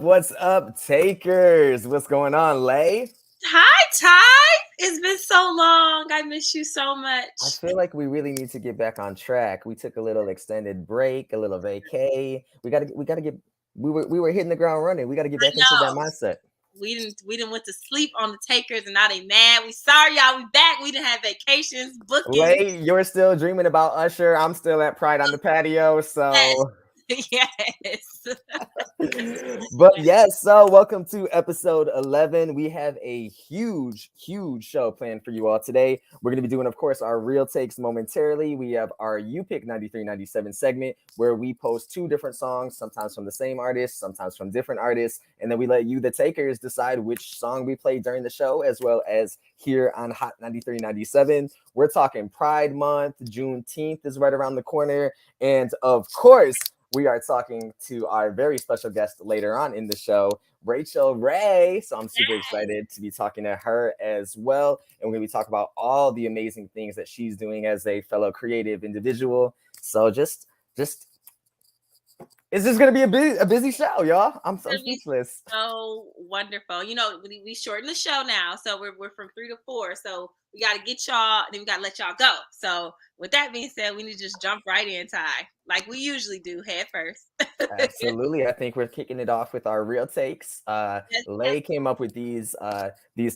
What's up, takers? What's going on, Lay? Hi, Ty. It's been so long. I miss you so I much. feel like we really need to get back on track. We took a little extended break, a little vacay. We gotta get we were hitting the ground running. We gotta get I back into that know. mindset. We didn't went to sleep on the takers and now they mad. We sorry y'all. We back. We didn't have vacations, bookings. Lay, you're still dreaming about Usher. I'm still at Pride on the Patio, Yes. so Yes. but yes, so welcome to episode 11. We have a huge show planned for you all today. We're going to be doing, of course, our real takes momentarily. We have our You Pick 9397 segment where we post two different songs, sometimes from the same artist, sometimes from different artists. And then we let you, the takers, decide which song we play during the show, as well as here on Hot 9397. We're talking Pride Month. Juneteenth is right around the corner. And of course, we are talking to our very special guest later on in the show, Rachel Ray. So I'm super excited to be talking to her as well. And we're going to be talking about all the amazing things that she's doing as a fellow creative individual. So just it's just going to be a busy show, y'all. I'm speechless. So wonderful. You know, we shorten the show now. So we're from 3 to 4. So we got to get y'all, then we got to let y'all go. So with that being said, we need to just jump right in, Ty, like we usually do, head first. Absolutely. I think we're kicking it off with our real takes. Yes. Lay came up with these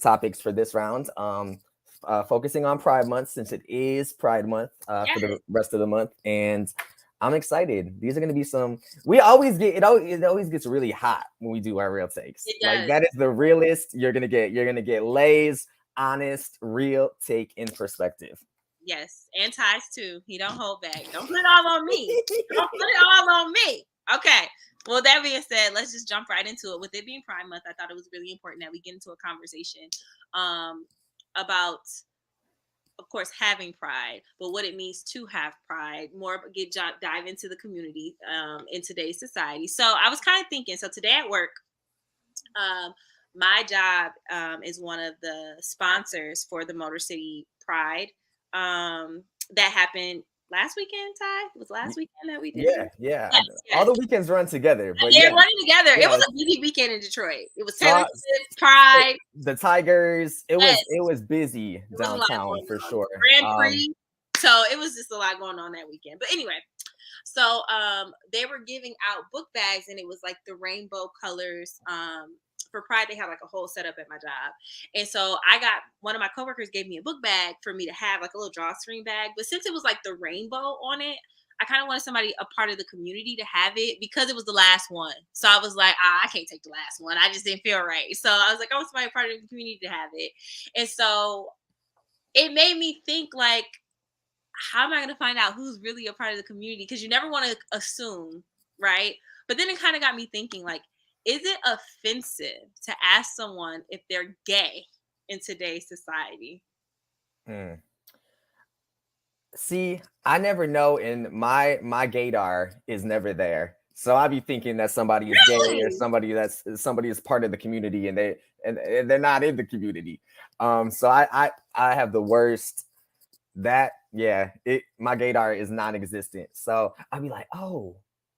topics for this round. Focusing on Pride Month since it is Pride Month for Yes. the rest of the month, and I'm excited. These are going to be some. We always get it always gets really hot when we do our real takes. It Like does. that is the realest you're gonna get Lay's honest real take in perspective. Yes, and Ty's too. He don't hold back. Don't put it all on me. Don't put it all on me. Okay. Well, that being said, let's just jump right into it. With it being Pride Month, I thought it was really important that we get into a conversation about, of course, having pride, but what it means to have pride. Dive into the community in today's society. So I was kind of thinking. So today at work, um, my job is one of the sponsors for the Motor City Pride that happened last weekend. Ty, it was last weekend that we did it. Yeah. Yes, All yes. the weekends run together, but They're yeah, running together. It yeah. was a busy weekend in Detroit. It was Taylor Saw Swift, Pride. the Tigers. It was Yes, it was busy it was a lot downtown going for on. sure. Grand Prix. So it was just a lot going on that weekend. But anyway, so they were giving out book bags and it was like the rainbow colors. For Pride, they had like a whole setup at my job. And so I got one of my coworkers gave me a book bag for me to have, like a little drawstring bag. But since it was like the rainbow on it, I kind of wanted somebody a part of the community to have it because it was the last one. So I was like, I can't take the last one. I just didn't feel right. So I was like, I want somebody a part of the community to have it. And so it made me think like, how am I going to find out who's really a part of the community? Because you never want to assume, right? But then it kind of got me thinking, like, is it offensive to ask someone if they're gay in today's society? Mm. See, I never know, and my gaydar is never there. So I be thinking that somebody is gay or Really? somebody is part of the community and they're not in the community. So I have the worst that yeah, my gaydar is non-existent. So I'd be like, oh,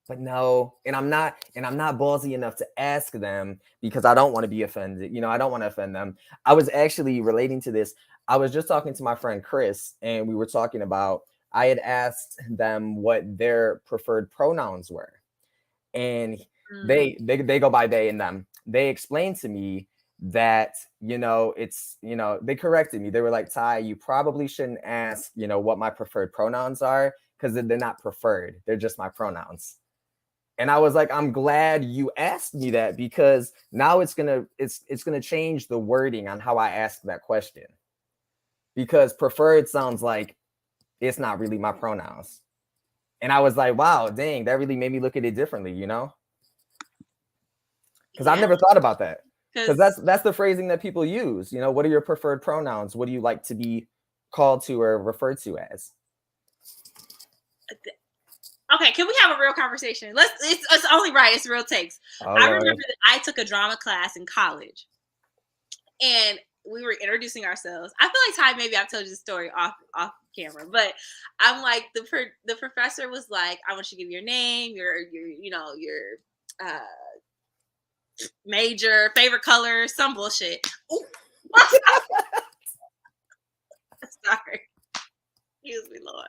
but no, and I'm not ballsy enough to ask them because I don't want to be offended. I don't want to offend them. I was actually relating to this. I was just talking to my friend Chris, and we were talking about I had asked them what their preferred pronouns were, and Mm, they go by they and them. They explained to me that they corrected me. They were like, Ty, you probably shouldn't ask what my preferred pronouns are because they're not preferred, they're just my pronouns. And I was like, I'm glad you asked me that because now it's gonna change the wording on how I ask that question, because preferred sounds like it's not really my pronouns. And I was like, wow, dang, that really made me look at it differently, because I've yeah, never thought about that. Because because that's the phrasing that people use. What are your preferred pronouns? What do you like to be called to or referred to as? okay, can we have a real conversation? It's only right. It's real takes. Oh I remember Lord. that I took a drama class in college, and we were introducing ourselves. I feel like Ty, maybe I've told you the story off camera, but I'm like the professor was like, I want you to give your name, your uh major, favorite color, some bullshit. Ooh. Sorry. Excuse me, Lord.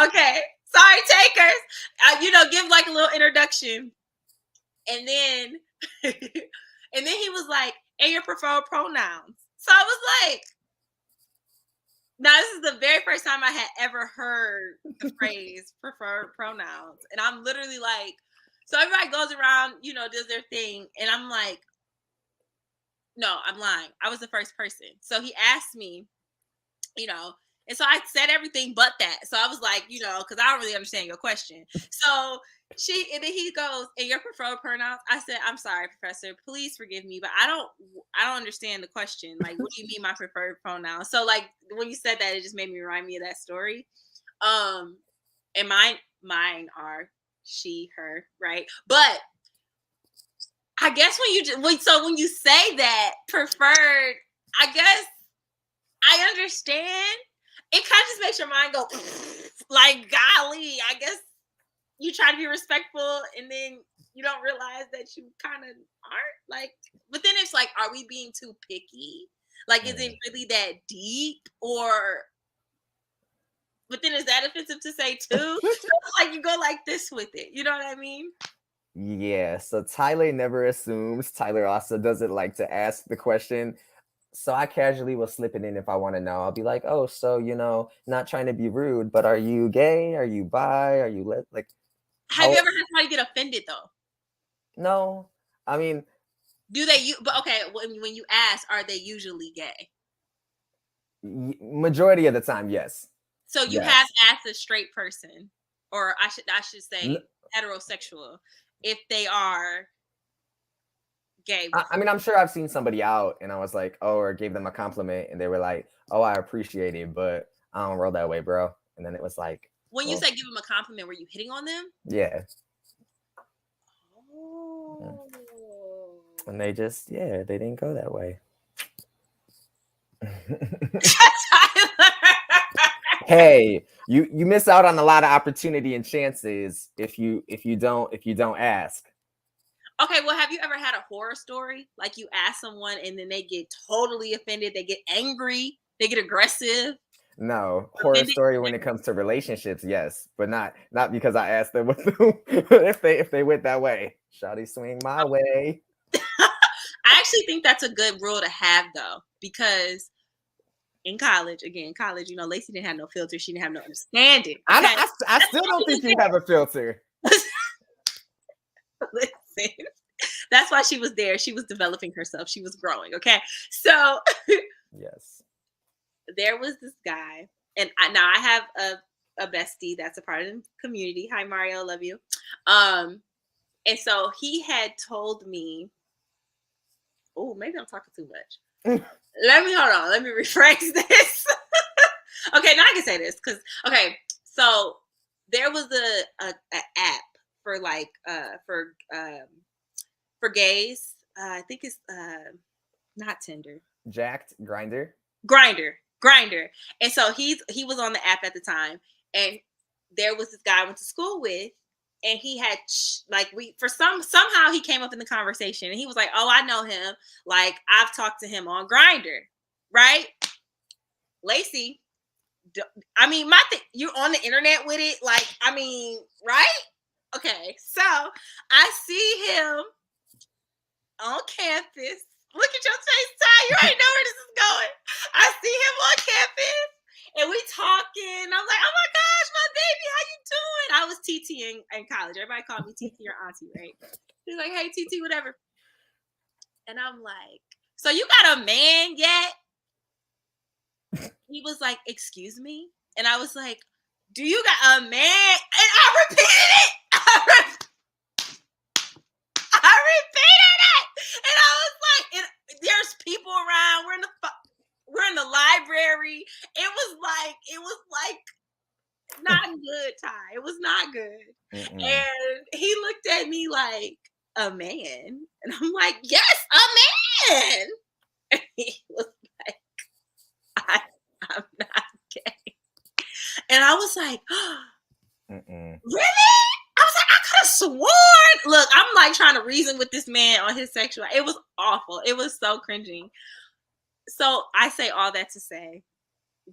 Okay. Sorry, takers. Give like a little introduction. And then and then he was like, and your preferred pronouns. So I was like, now this is the very first time I had ever heard the phrase preferred pronouns. And I'm literally like, so everybody goes around, does their thing. And I'm like, no, I'm lying. I was the first person. So he asked me, and so I said everything but that. So I was like, because I don't really understand your question. So and then he goes, and your preferred pronouns? I said, I'm sorry, professor, please forgive me, but I don't understand the question. Like, what do you mean my preferred pronouns? So like when you said that, it just made me remind me of that story. And mine are she, her, right? But I guess when you say that preferred, I guess I understand. It kind of just makes your mind go like, golly, I guess you try to be respectful and then you don't realize that you kind of aren't, like, but then it's like, are we being too picky? Like, is it really that deep? But then is that offensive to say too? So it's like you go like this with it. You know what I mean? Yeah. So Tyler never assumes. Tyler also doesn't like to ask the question. So I casually will slip it in if I want to know. I'll be like, oh, so, not trying to be rude, but are you gay? Are you bi? Are you like? Have you ever had somebody get offended though? No. I mean, do they? But okay, when you ask, are they usually gay? Majority of the time, yes. So you have asked a straight person, or I should say heterosexual, if they are gay. I mean, I'm sure I've seen somebody out and I was like, oh, or gave them a compliment and they were like, oh, I appreciate it, but I don't roll that way, bro. And then it was like, when you say give them a compliment, were you hitting on them? Yeah. Oh. And they just, they didn't go that way. Hey, you miss out on a lot of opportunity and chances if you don't ask. Okay, well, have you ever had a horror story? Like you ask someone and then they get totally offended, they get angry, they get aggressive? No, horror story when it comes to relationships, yes, but not because I asked them if they went that way. Shawty swing my way. I actually think that's a good rule to have though, because in college, Lacey didn't have no filter. She didn't have no understanding. Okay? I still don't think you have a filter. Listen, that's why she was there. She was developing herself. She was growing. Okay, so yes, there was this guy, and I have a bestie that's a part of the community. Hi, Mario, love you. And so he had told me, oh, maybe I'm talking too much. Let me rephrase this. Okay, now I can say this because so there was a app for like for gays. I think it's not Tinder. Jacked Grindr. And so he was on the app at the time, and there was this guy I went to school with, and he had somehow he came up in the conversation, and he was like, "Oh, I know him. Like I've talked to him on Grindr, right?" Lacey, I mean, you're on the internet with it, like, I mean, right? Okay, so I see him on campus. Look at your face, Ty. You already know where this is going. I see him on campus, and we talking. I'm like, oh my gosh, my baby, how you doing? I was TTing in college. Everybody called me TT or auntie, right? He's like, hey, TT, whatever. And I'm like, so you got a man yet? He was like, excuse me? And I was like, do you got a man? And I repeated it. I repeated it. And I was like, there's people around. We're in the library. It was like not good, Ty. It was not good. Mm-mm. And he looked at me like, a man? And I'm like, yes, a man. And he was like, I'm not gay. And I was like, really? I was like, I could have sworn. Look, I'm like trying to reason with this man on his sexual. It was awful. It was so cringy. So I say all that to say,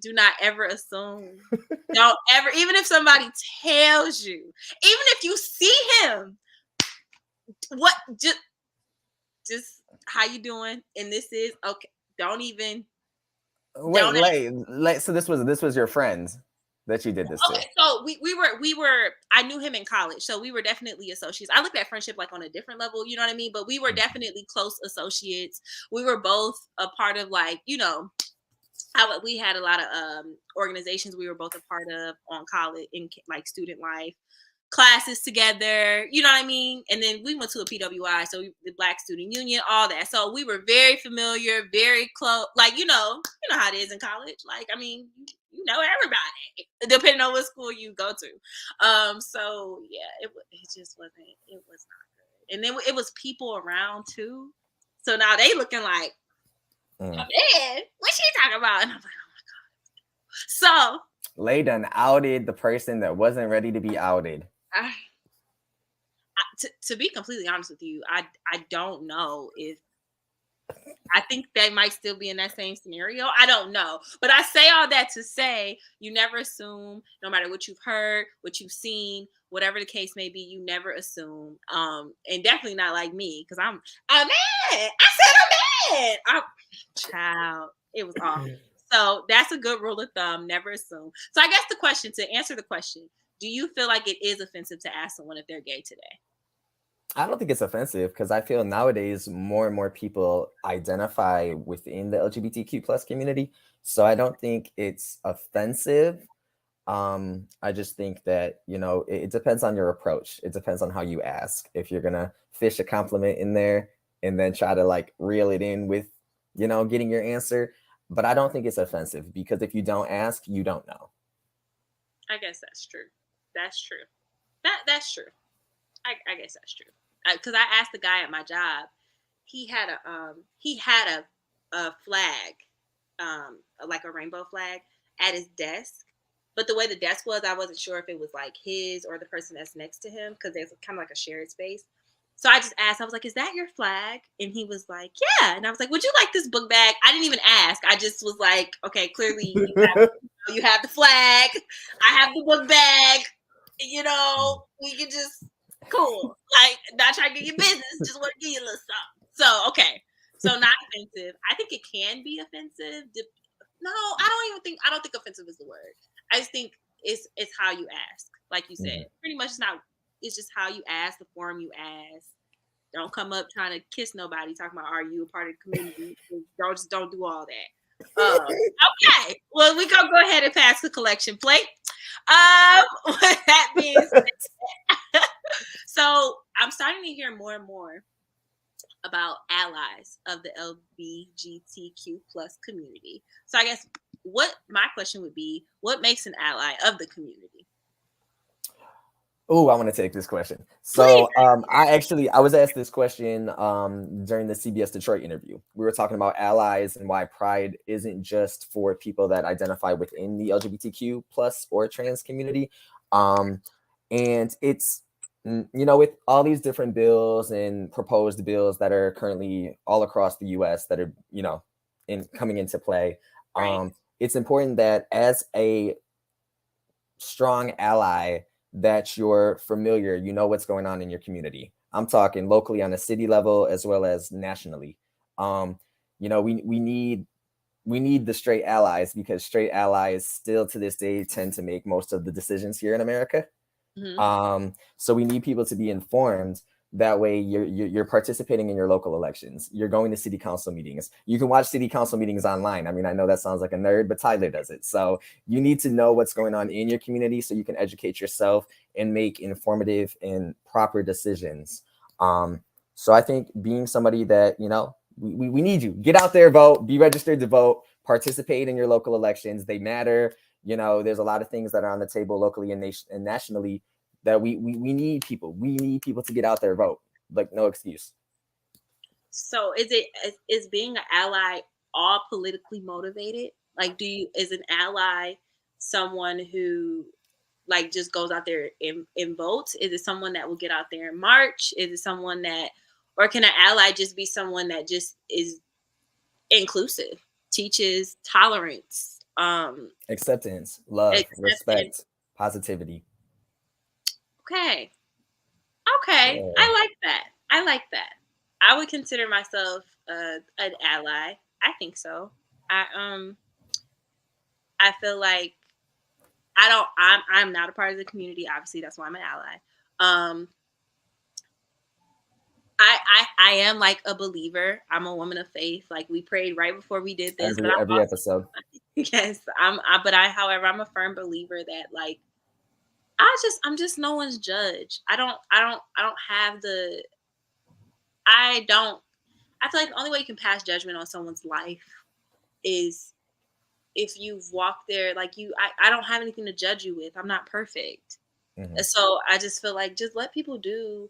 do not ever assume. Don't ever, even if somebody tells you, even if you see him, what just how you doing? And this is okay. Don't even. Wait, Don't. so this was your friend that you did this to? Okay, so we were I knew him in college, so we were definitely associates. I looked at friendship like on a different level, you know what I mean? But we were definitely close associates. We were both a part of like, we had a lot of organizations we were both a part of on college in like student life, classes together, you know what I mean? And then we went to a PWI, so the Black Student Union, all that. So we were very familiar, very close. Like, you know how it is in college. Like, I mean, you know everybody, depending on what school you go to. So yeah, it just wasn't. It was not good. And then it was people around too. So now they looking like, man, what she talking about? And I'm like, oh my god. So Layy done outed the person that wasn't ready to be outed. To be completely honest with you, I don't know if I think they might still be in that same scenario. I don't know. But I say all that to say you never assume, no matter what you've heard, what you've seen, whatever the case may be, you never assume. And definitely not like me, because I'm a man. I said a man. Child, it was awful. So that's a good rule of thumb. Never assume. So I guess to answer the question, do you feel like it is offensive to ask someone if they're gay today? I don't think it's offensive because I feel nowadays more and more people identify within the LGBTQ plus community. So I don't think it's offensive. I just think that, it depends on your approach. It depends on how you ask. If you're gonna fish a compliment in there and then try to like reel it in with, getting your answer. But I don't think it's offensive because if you don't ask, you don't know. I guess that's true. That's true. That's true. I guess that's true. Because I asked the guy at my job, he had a flag, like a rainbow flag, at his desk. But the way the desk was, I wasn't sure if it was like his or the person that's next to him because there's kind of like a shared space. So I just asked, I was like, "Is that your flag?" And he was like, "Yeah." And I was like, "Would you like this book bag?" I didn't even ask. I just was like, "Okay, clearly you have the flag. I have the book bag. We can just cool. Like, not trying to get your business, just want to give you a little something." So, okay. So not offensive. I think it can be offensive. No, I don't think offensive is the word. I just think it's how you ask. Like you said. Pretty much it's just how you ask, the form you ask. Don't come up trying to kiss nobody talking about are you a part of the community. Don't do all that. Okay. Well, we gonna go ahead and pass the collection plate. With that being said, so I'm starting to hear more and more about allies of the LGBTQ plus community. So I guess what my question would be, what makes an ally of the community? Oh, I want to take this question. So I was asked this question during the CBS Detroit interview. We were talking about allies and why pride isn't just for people that identify within the LGBTQ plus or trans community. And it's, with all these different bills and proposed bills that are currently all across the US that are, coming into play. Right. It's important that as a strong ally, that you're familiar, you know what's going on in your community. I'm talking locally on a city level as well as nationally. We need the straight allies because straight allies still to this day tend to make most of the decisions here in America. So we need people to be informed. That way you're participating in your local elections. You're going to city council meetings. You can watch city council meetings online. I mean, I know that sounds like a nerd, but Tyler does it. So you need to know what's going on in your community so you can educate yourself and make informative and proper decisions. So I think being somebody that, we need you. Get out there, vote, be registered to vote, participate in your local elections. They matter. There's a lot of things that are on the table locally and nationally that we need people. We need people to get out there, vote. Like, no excuse. So is being an ally all politically motivated? Like, is an ally someone who like just goes out there and votes? Is it someone that will get out there and march? Is it someone that, or can an ally just be someone that just is inclusive, teaches tolerance, Acceptance, love, acceptance? respect, positivity. Okay. Okay. Yeah. I like that. I like that. I would consider myself an ally. I think so. I I feel like I'm not a part of the community. Obviously, that's why I'm an ally. Um I am like a believer. I'm a woman of faith. Like we prayed right before we did this, but Every episode. yes, however, I'm a firm believer that like I'm just no one's judge. I don't have the I don't I feel like the only way you can pass judgment on someone's life is if you've walked there. Like I don't have anything to judge you with. I'm not perfect. Mhm. And so I just feel like just let people do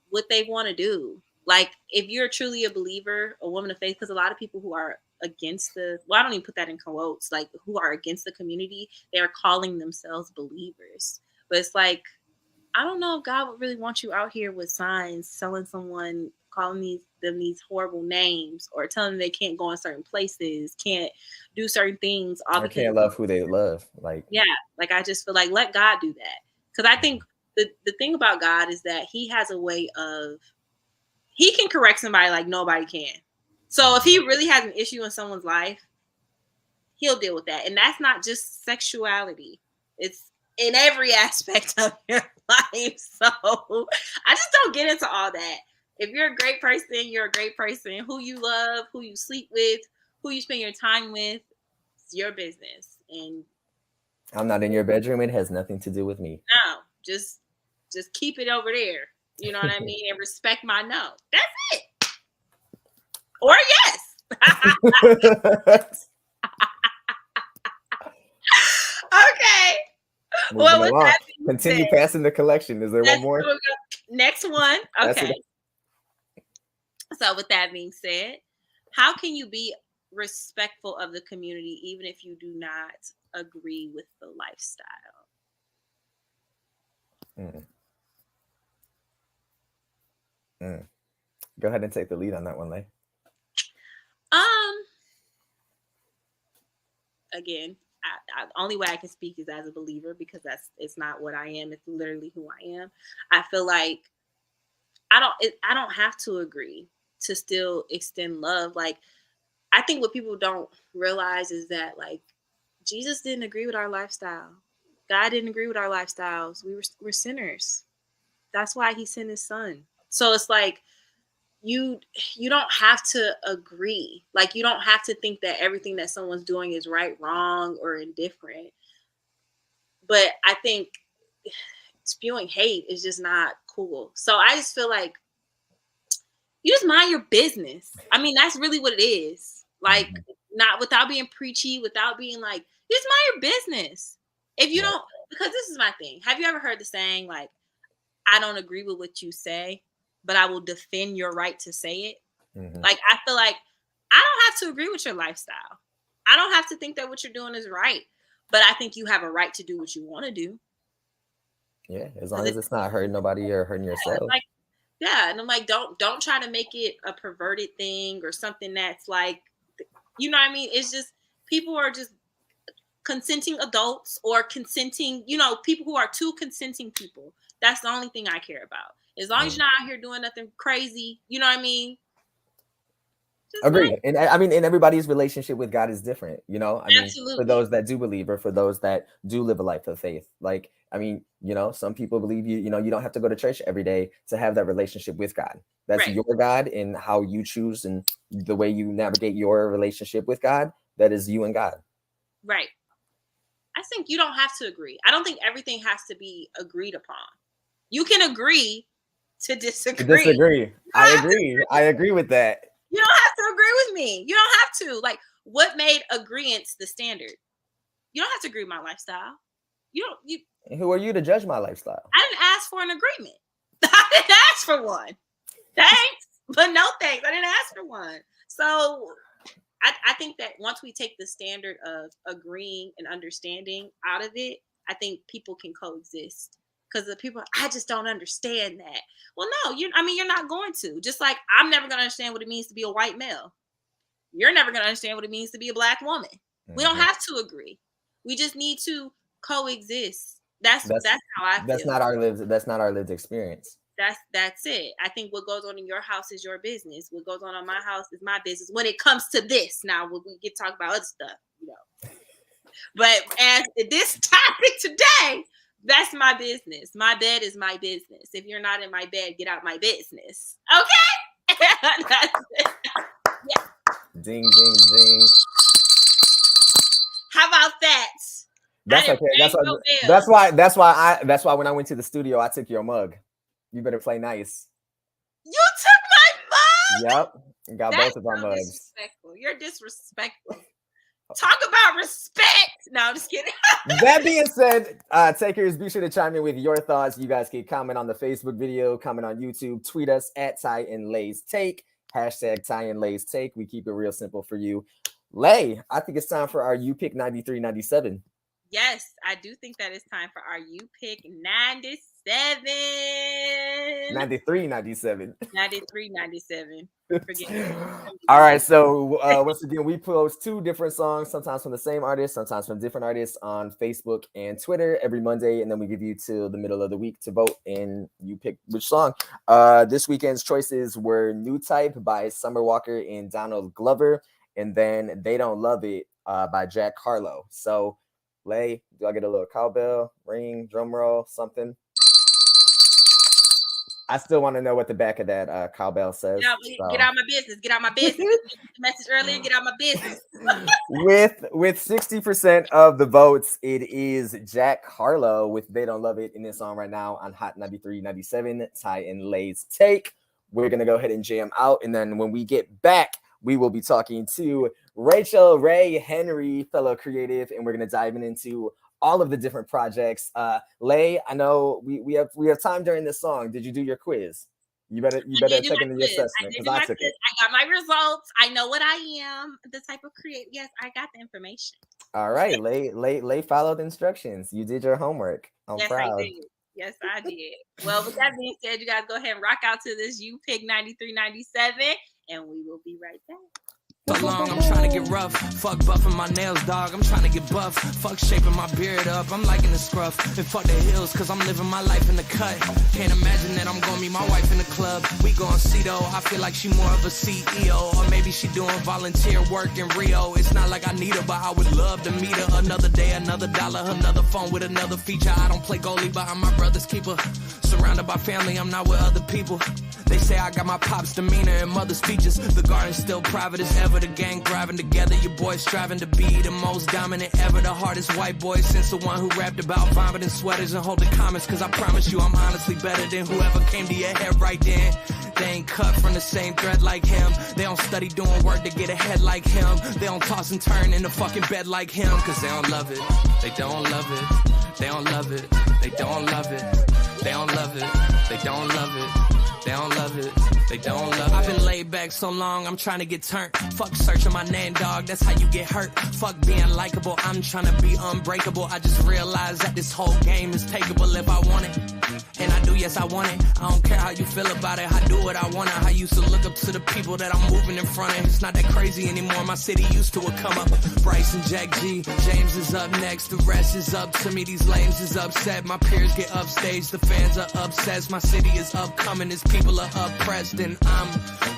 what they want to do. Like if you're truly a believer, a woman of faith, because a lot of people who are against I don't even put that in quotes, like who are against the community, they are calling themselves believers. But it's like, I don't know if God would really want you out here with signs, telling someone, calling these horrible names, or telling them they can't go in certain places, can't do certain things, all Or because can't love who they love. Like, yeah, like I just feel like let God do that. Because I think the thing about God is that He has a way of He can correct somebody like nobody can. So if He really has an issue in someone's life, He'll deal with that. And that's not just sexuality. It's in every aspect of your life. So I just don't get into all that. If you're a great person, you're a great person. Who you love, who you sleep with, who you spend your time with, it's your business. And I'm not in your bedroom. It has nothing to do with me. no, just keep it over there. You know what I mean? And respect my no. That's it. Or yes. Okay. Well, Moving with along. that being said, Continue passing the collection. Is there one more? next one. Pass it. Okay. So with that being said, how can you be respectful of the community even if you do not agree with the lifestyle? Mm, mm. Go ahead and take the lead on that one, Lay. Um, again, the only way I can speak is as a believer because it's not what I am. It's literally who I am. I feel like I don't have to agree to still extend love. Like I think what people don't realize is that like Jesus didn't agree with our lifestyle. God didn't agree with our lifestyles. We're sinners. That's why He sent His Son. So it's like you you don't have to agree. Like you don't have to think that everything that someone's doing is right, wrong, or indifferent. But I think spewing hate is just not cool. So I just feel like you just mind your business. I mean, that's really what it is. Like, Mhm. not without being preachy, without being like, just mind your business. If you Right. don't, because this is my thing. Have you ever heard the saying, like, I don't agree with what you say, but I will defend your right to say it? Mhm. Like, I feel like I don't have to agree with your lifestyle. I don't have to think that what you're doing is right, but I think you have a right to do what you want to do. Yeah, as long Because as it's not hurting nobody or hurting yourself. like, yeah, and I'm like, don't try to make it a perverted thing or something that's like, you know what I mean? It's just people are just consenting adults or consenting, people who are two consenting people. That's the only thing I care about. As long as Mm. you're not out here doing nothing crazy, you know what I mean? Just mind. Agreed. And I mean, and everybody's relationship with God is different, you know? I mean, for Absolutely. those that do believe or for those that do live a life of faith. Like, I mean, some people believe you don't have to go to church every day to have that relationship with God. That's Right. your God and how you choose and the way you navigate your relationship with God. That is you and God. Right. I think you don't have to agree. I don't think everything has to be agreed upon. You can agree to To disagree. disagree. You I don't have to agree. I agree with that. You don't have to agree with me. You don't have to. Like, what made agreeance the standard? You don't have to agree with my lifestyle. You don't. You. And who are you to judge my lifestyle? I didn't ask for an agreement. I didn't ask for one. Thanks, but no thanks. I didn't ask for one. So I think that once we take the standard of agreeing and understanding out of it, I think people can coexist. Because the people, I just don't understand that. Well, no, you're not going to. Just like I'm never going to understand what it means to be a white male. You're never going to understand what it means to be a black woman. We don't have to agree. We just need to coexist. That's how I feel. That's not our lived experience. That's it. I think what goes on in your house is your business. What goes on in my house is my business. When it comes to this, now when we get to talk about other stuff, But as this topic today, that's my business. My bed is my business. If you're not in my bed, get out my business. Okay? That's it. Yeah. Ding, ding, ding. How about that? That's okay. That's why when I went to the studio, I took your mug. You better play nice. You took my mug? Yep. Got both of our mugs. Disrespectful. You're disrespectful. Talk about respect. No, I'm just kidding. That being said, takers, be sure to chime in with your thoughts. You guys can comment on the Facebook video, comment on YouTube, tweet us at Ty and Lay's Take, hashtag Ty and Lay's Take. We keep it real simple for you. Lay, I think it's time for our You Pick 93-97. Yes, I do think that it's time for our You Pick 97. 93-97. 93-97. All right, so once again, we post 2 different songs, sometimes from the same artist, sometimes from different artists, on Facebook and Twitter every Monday, and then we give you till the middle of the week to vote, and you pick which song. This weekend's choices were New Type by Summer Walker and Donald Glover, and then They Don't Love It by Jack Harlow. So, Lay, do I get a little cowbell, ring, drum roll, something? I still want to know what the back of that cowbell says. Get out my business. Get out my business. The message earlier. Get out my business. with 60% of the votes, it is Jack Harlow with They Don't Love It in this song right now on Hot 93.97. Ty and Lay's Take. We're gonna go ahead and jam out, and then when we get back, we will be talking to Rachel Ray Henry, fellow creative, and we're gonna dive into all of the different projects. Lay, I know we have time during this song. Did you do your quiz? You better take into your assessment because I took it. I got my results. I know what I am. The type of creative. Yes, I got the information. All right, Lay followed instructions. You did your homework. I'm proud. I did. Yes, I did. Well, with that being said, you guys go ahead and rock out to this You Pick 93.97, and we will be right back. So long, I'm trying to get rough. Fuck buffing my nails, dog. I'm trying to get buff. Fuck shaping my beard up. I'm liking the scruff. And fuck the hills, cause I'm living my life in the cut. Can't imagine that I'm gonna meet my wife in the club. We gon' see though. I feel like she more of a CEO. Or maybe she doing volunteer work in Rio. It's not like I need her, but I would love to meet her. Another day, another dollar, another phone with another feature. I don't play goalie, but I'm my brother's keeper. Surrounded by family, I'm not with other people. They say I got my pop's demeanor and mother's features. The garden's still private as ever. The gang thriving together. Your boys striving to be the most dominant ever. The hardest white boy since the one who rapped about vomiting sweaters and holding comments. Cause I promise you I'm honestly better than whoever came to your head right then. They ain't cut from the same thread like him. They don't study doing work to get ahead like him. They don't toss and turn in the fucking bed like him. Cause they don't love it. They don't love it. They don't love it. They don't love it. They don't love it. They don't love it. They don't love it. They don't love it. I've been laid back so long, I'm trying to get turned. Fuck searching my name, dog, that's how you get hurt. Fuck being likable, I'm trying to be unbreakable. I just realized that this whole game is takeable if I want it. And I do, yes, I want it. I don't care how you feel about it. I do what I want. I used to look up to the people that I'm moving in front of. It's not that crazy anymore. My city used to it come up. Bryce and Jack G. James is up next. The rest is up to me. These lames is upset. My peers get upstaged. The fans are obsessed. My city is upcoming. These people are oppressed. And I'm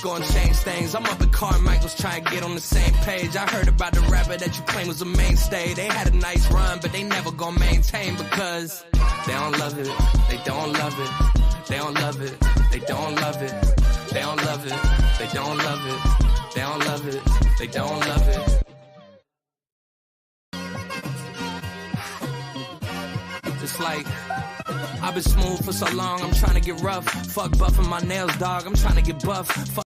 gonna change things. I'm up at Carmichael's trying to get on the same page. I heard about the rapper that you claim was a mainstay. They had a nice run, but they never gonna maintain because they don't love it. They don't love it. They don't love it. They don't love it. They don't love it. They don't love it. They don't love it. They don't love it. Just like I've been smooth for so long, I'm trying to get rough. Fuck buffing my nails, dog. I'm trying to get buff. Fuck.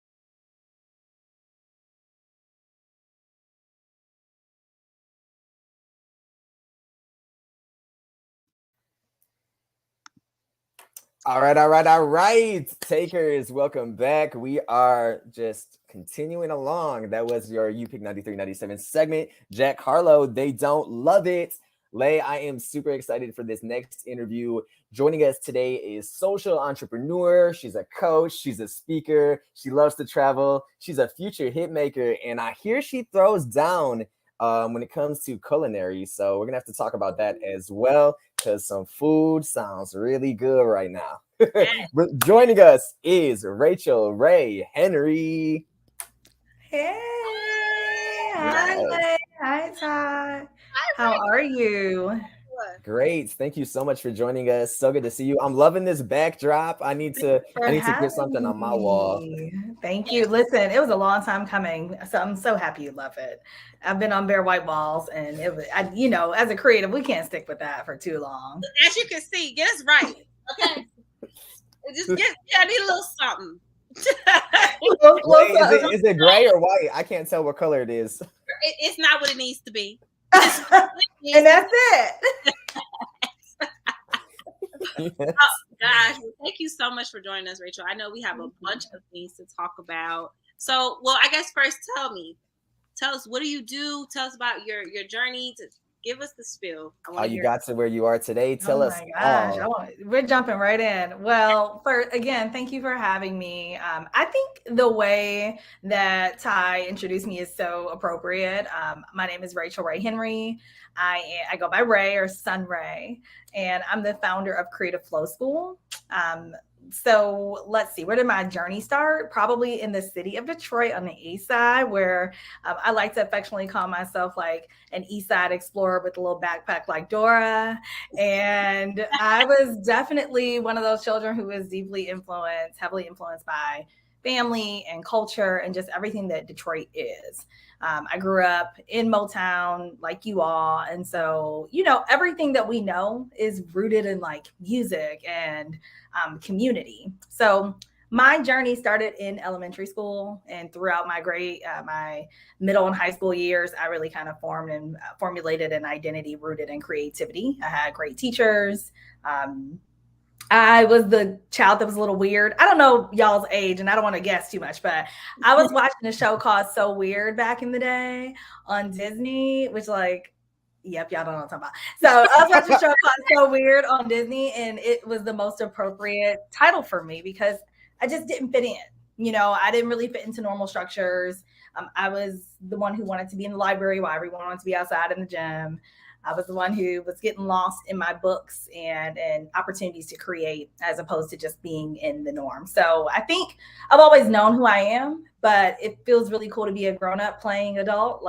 All right. Takers, welcome back. We are just continuing along. That was your You Pick 93-97 segment. Jack Harlow, They Don't Love It. Layy, I am super excited for this next interview. Joining us today is social entrepreneur. She's a coach. She's a speaker. She loves to travel. She's a future hit maker. And I hear she throws down when it comes to culinary. So we're going to have to talk about that as well because some food sounds really good right now. But joining us is Rachel Ray Henry. Hey, hi, Yes. Layy. Hi, Ty. How are you? Great. Thank you so much for joining us. So good to see you. I'm loving this backdrop. I need to For get something on my wall. me. Thank you. Listen, it was a long time coming, so I'm so happy you love it. I've been on bare white walls, and it was, as a creative, we can't stick with that for too long. As you can see, get us right, okay? I need a little something. Wait, is it gray or white? I can't tell what color it is. It's not what it needs to be. And that's it. Yes. Oh gosh, well, thank you so much for joining us, Rachel. I know we have a bunch of things to talk about. So, well, I guess first tell us, what do you do? Tell us about your journey. To give us the spiel. How you got to where you are today? Tell us. Oh my gosh, we're jumping right in. Well, again, thank you for having me. I think the way that Ty introduced me is so appropriate. My name is Rachel Ray Henry. I go by Ray or Sun Ray, and I'm the founder of Creative Flow School. So let's see, where did my journey start? Probably in the city of Detroit on the east side, where I like to affectionately call myself like an east side explorer with a little backpack like Dora. And I was definitely one of those children who was heavily influenced by family and culture and just everything that Detroit is. I grew up in Motown like you all. And so, everything that we know is rooted in like music and community. So my journey started in elementary school, and throughout my my middle and high school years, I really kind of formed and formulated an identity rooted in creativity. I had great teachers. I was the child that was a little weird. I don't know y'all's age, and I don't want to guess too much, but I was watching a show called So Weird back in the day on Disney, which yep, y'all don't know what I'm talking about. So I was watching a show called So Weird on Disney, and it was the most appropriate title for me because I just didn't fit in. I didn't really fit into normal structures. I was the one who wanted to be in the library while everyone wanted to be outside in the gym. I was the one who was getting lost in my books and opportunities to create as opposed to just being in the norm. So I think I've always known who I am, but it feels really cool to be a grown-up playing adult,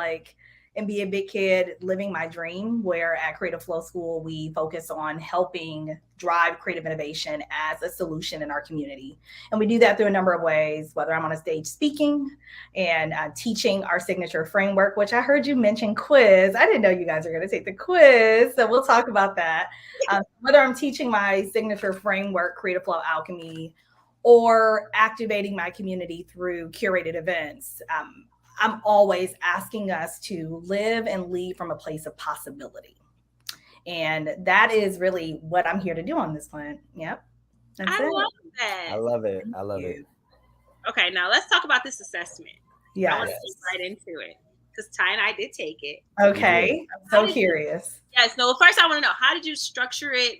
and be a big kid living my dream, where at Creative Flow School, we focus on helping drive creative innovation as a solution in our community. And we do that through a number of ways, whether I'm on a stage speaking and teaching our signature framework, which I heard you mention quiz. I didn't know you guys are going to take the quiz, so we'll talk about that. Whether I'm teaching my signature framework, Creative Flow Alchemy, or activating my community through curated events, I'm always asking us to live and lead from a place of possibility. And that is really what I'm here to do on this planet. Yep. I love that. I love it. I love it. Okay, now let's talk about this assessment. Yeah. I want to get right into it because Ty and I did take it. Okay. I'm so curious. Yes. No, first I want to know, how did you structure it?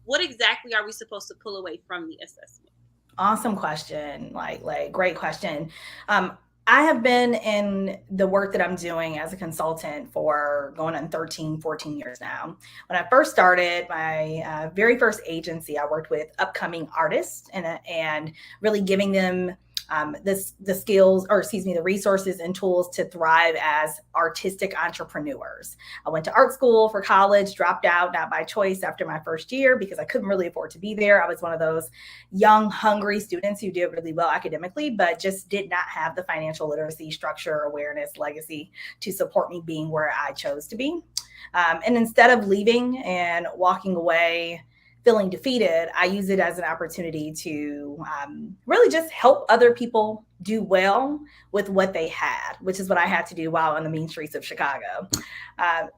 What exactly are we supposed to pull away from the assessment? Awesome question. Great question. I have been in the work that I'm doing as a consultant for going on 13, 14 years now. When I first started my very first agency, I worked with upcoming artists and really giving them the skills, the resources and tools to thrive as artistic entrepreneurs. I went to art school for college, dropped out, not by choice, after my first year because I couldn't really afford to be there. I was one of those young, hungry students who did really well academically, but just did not have the financial literacy, structure, awareness, legacy to support me being where I chose to be. And instead of leaving and walking away feeling defeated, I use it as an opportunity to really just help other people do well with what they had, which is what I had to do while on the mean streets of Chicago.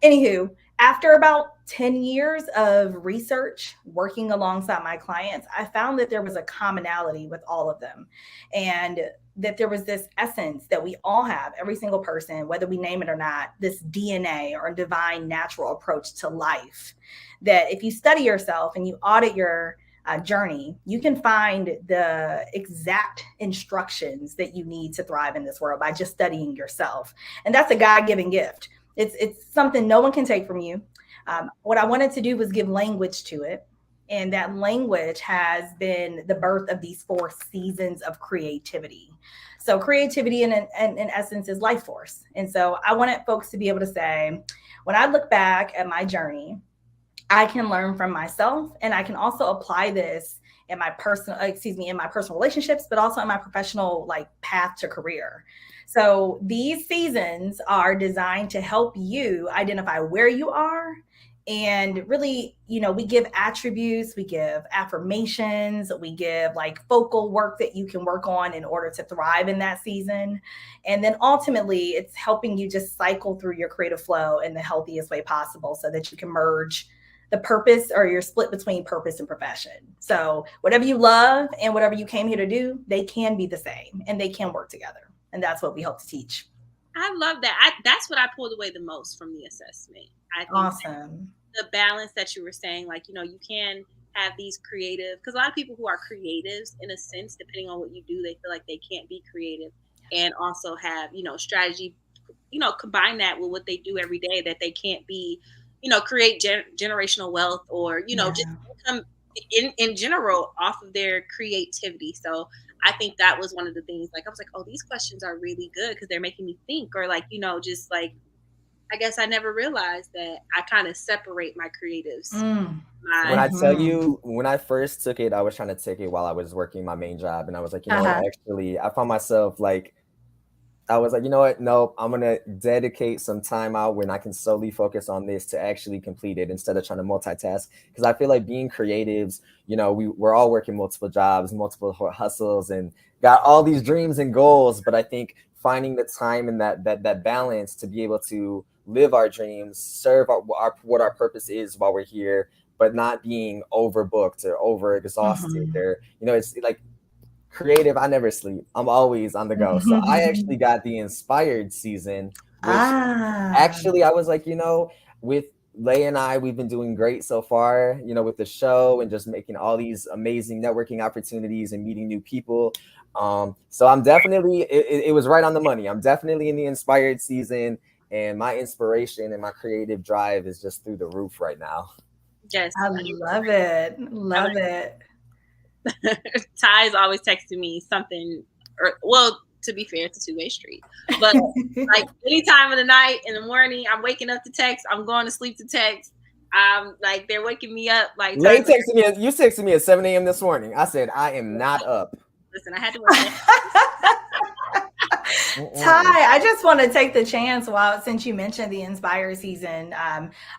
Anywho, after about 10 years of research, working alongside my clients, I found that there was a commonality with all of them. And that there was this essence that we all have, every single person, whether we name it or not, this DNA or divine natural approach to life, that if you study yourself and you audit your journey, you can find the exact instructions that you need to thrive in this world by just studying yourself. And that's a God-given gift. It's something no one can take from you. What I wanted to do was give language to it. And that language has been the birth of these 4 seasons of creativity. So creativity in essence is life force. And so I wanted folks to be able to say, when I look back at my journey, I can learn from myself, and I can also apply this in my personal relationships, but also in my professional path to career. So these seasons are designed to help you identify where you are. And really, we give attributes, we give affirmations, we give focal work that you can work on in order to thrive in that season. And then ultimately, it's helping you just cycle through your creative flow in the healthiest way possible so that you can merge the purpose, or you're split between purpose and profession. So whatever you love and whatever you came here to do, they can be the same and they can work together. And that's what we hope to teach. I love that. That's what I pulled away the most from the assessment. I think awesome. The balance that you were saying, you can have these creative, because a lot of people who are creatives, in a sense, depending on what you do, they feel like they can't be creative, and also have, strategy, combine that with what they do every day, that they can't be, create generational wealth, or, just income in general off of their creativity. So I think that was one of the things, I was like, oh, these questions are really good because they're making me think, or I guess I never realized that I kind of separate my creatives. When I tell you, when I first took it, I was trying to take it while I was working my main job. And I was like, actually, I found myself I was like, you know what? Nope, I'm going to dedicate some time out when I can solely focus on this to actually complete it instead of trying to multitask. Because I feel like being creatives, we're all working multiple jobs, multiple hustles, and got all these dreams and goals. But I think finding the time and that balance to be able to live our dreams, serve what our purpose is while we're here, but not being overbooked or over exhausted, or it's creative. I never sleep. I'm always on the go. So I actually got the inspired season, which actually I was like, with Layy and I, we've been doing great so far, with the show and just making all these amazing networking opportunities and meeting new people. So I'm definitely, it was right on the money. I'm definitely in the inspired season, and my inspiration and my creative drive is just through the roof right now. Yes. I love it. Love it. Ty's always texting me something, to be fair, it's a 2-way street. But any time of the night, in the morning, I'm waking up to text, I'm going to sleep to text. They're waking me up. Layy texted me. You texted me at 7 a.m. this morning. I said, I am not up. Listen, I had to work. Ty, I just want to take the chance since you mentioned the Inspire season,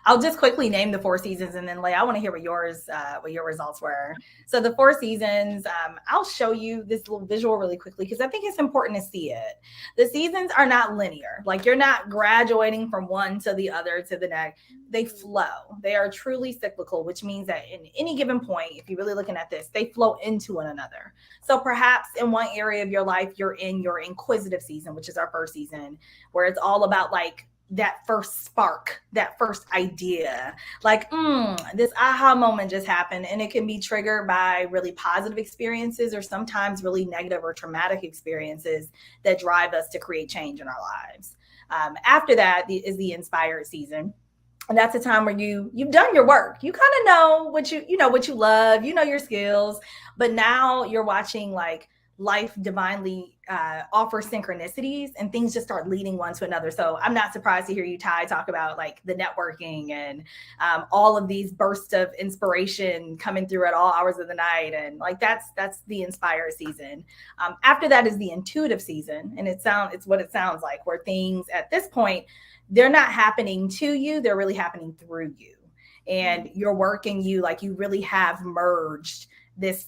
I'll just quickly name the 4 seasons, and then Layy, I want to hear what your results were. So the 4 seasons, I'll show you this little visual really quickly because I think it's important to see it. The seasons are not linear. You're not graduating from one to the other to the next. They flow. They are truly cyclical, which means that in any given point, if you're really looking at this, they flow into one another. So perhaps in one area of your life, you're in your inquisitive season, which is our first season, where it's all about that first spark, that first idea, this aha moment just happened. And it can be triggered by really positive experiences or sometimes really negative or traumatic experiences that drive us to create change in our lives. After that is the inspired season. And that's a time where you've done your work. You kind of know what you love, your skills, but now you're watching life divinely offer synchronicities and things just start leading one to another. So I'm not surprised to hear you, Ty, talk about the networking and all of these bursts of inspiration coming through at all hours of the night. And that's the inspired season. After that is the intuitive season. And it's what it sounds like, where things at this point, they're not happening to you. They're really happening through you. And your work and you really have merged this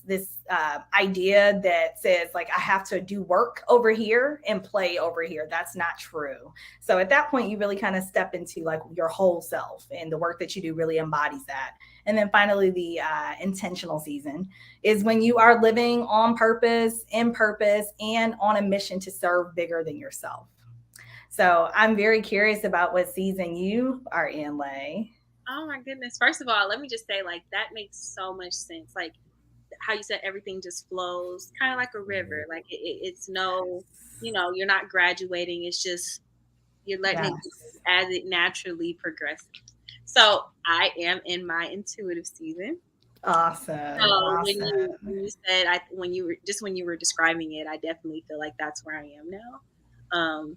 idea that says like I have to do work over here and play over here. That's not true. So at that point, you really kind of step into like your whole self, and the work that you do really embodies that. And then finally, the intentional season is when you are living on purpose, in purpose, and on a mission to serve bigger than yourself. So I'm very curious about what season you are in, Layy. Oh my goodness. First of all, let me just say, like, that makes so much sense. Like how you said everything just flows kind of like a river. Like it's no, you're not graduating. It's just you're letting it go as it naturally progresses. So I am in my intuitive season. Awesome. So when you said when you were describing it, I definitely feel like that's where I am now.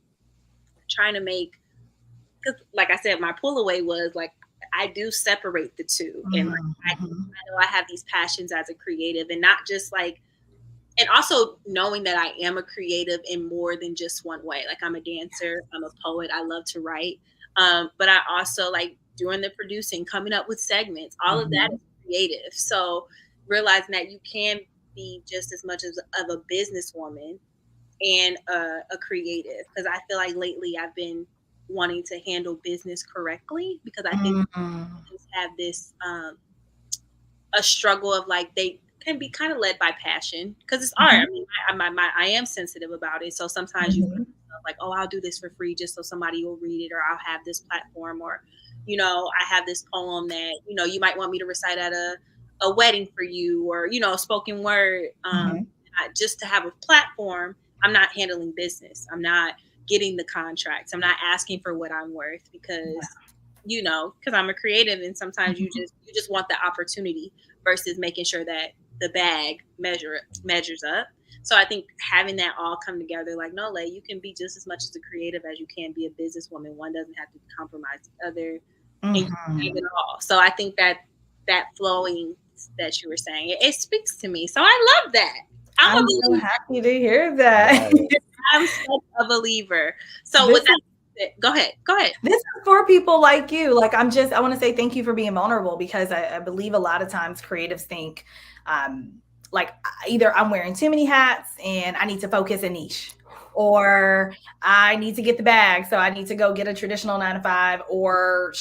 Trying to make, because like I said, my pull away was like I do separate the two, and like, I know I have these passions as a creative, and not just like, and also knowing that I am a creative in more than just one way. Like I'm a dancer, I'm a poet, I love to write, but I also like doing the producing, coming up with segments. All of that is creative. So realizing that you can be just as much of a businesswoman and a creative, because I feel like lately I've been wanting to handle business correctly, because I think have this a struggle of like they can be kind of led by passion, because it's art. I mean, I am sensitive about it, so sometimes you feel like, oh, I'll do this for free just so somebody will read it, or I'll have this platform, or I have this poem that you might want me to recite at a wedding for you, or spoken word, just to have a platform. I'm not handling business. I'm not getting the contracts. I'm not asking for what I'm worth, because because I'm a creative, and sometimes you just want the opportunity versus making sure that the bag measures up. So I think having that all come together, like, no, Layy, you can be just as much as a creative as you can be a businesswoman. One doesn't have to compromise the other, and you can have it all. So I think that flowing that you were saying, it speaks to me. So I love that. I'm so happy to hear that. I'm such a believer. So with that, go ahead. This is for people like you. Like I want to say thank you for being vulnerable, because I believe a lot of times creatives think like either I'm wearing too many hats and I need to focus a niche, or I need to get the bag, so I need to go get a traditional 9-to-5 or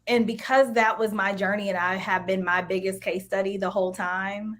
and because that was my journey, and I have been my biggest case study the whole time.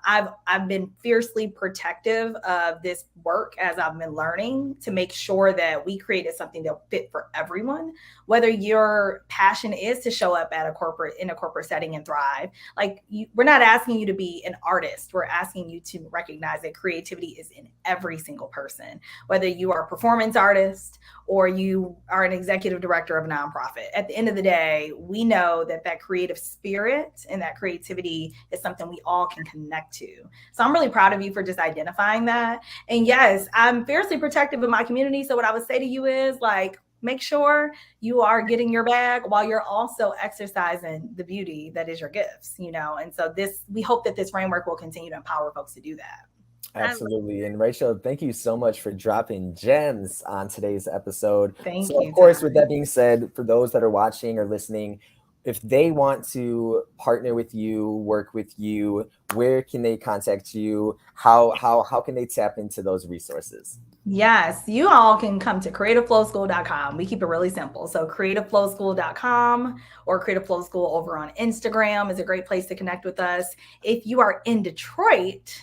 I've been fiercely protective of this work as I've been learning, to make sure that we created something that fit for everyone, whether your passion is to show up in a corporate setting and thrive. Like we're not asking you to be an artist. We're asking you to recognize that creativity is in every single person, whether you are a performance artist or you are an executive director of a nonprofit. At the end of the day, we know that creative spirit and that creativity is something we all can connect to. So I'm really proud of you for just identifying that. And yes, I'm fiercely protective of my community. So what I would say to you is like, make sure you are getting your bag while you're also exercising the beauty that is your gifts, And so we hope that this framework will continue to empower folks to do that. Absolutely. And Rachel, thank you so much for dropping gems on today's episode. Thank you. Of course, with that being said, for those that are watching or listening, if they want to partner with you, work with you, where can they contact you? How can they tap into those resources? Yes, you all can come to creativeflowschool.com. We keep it really simple. So creativeflowschool.com or Creative Flow School over on Instagram is a great place to connect with us. If you are in Detroit,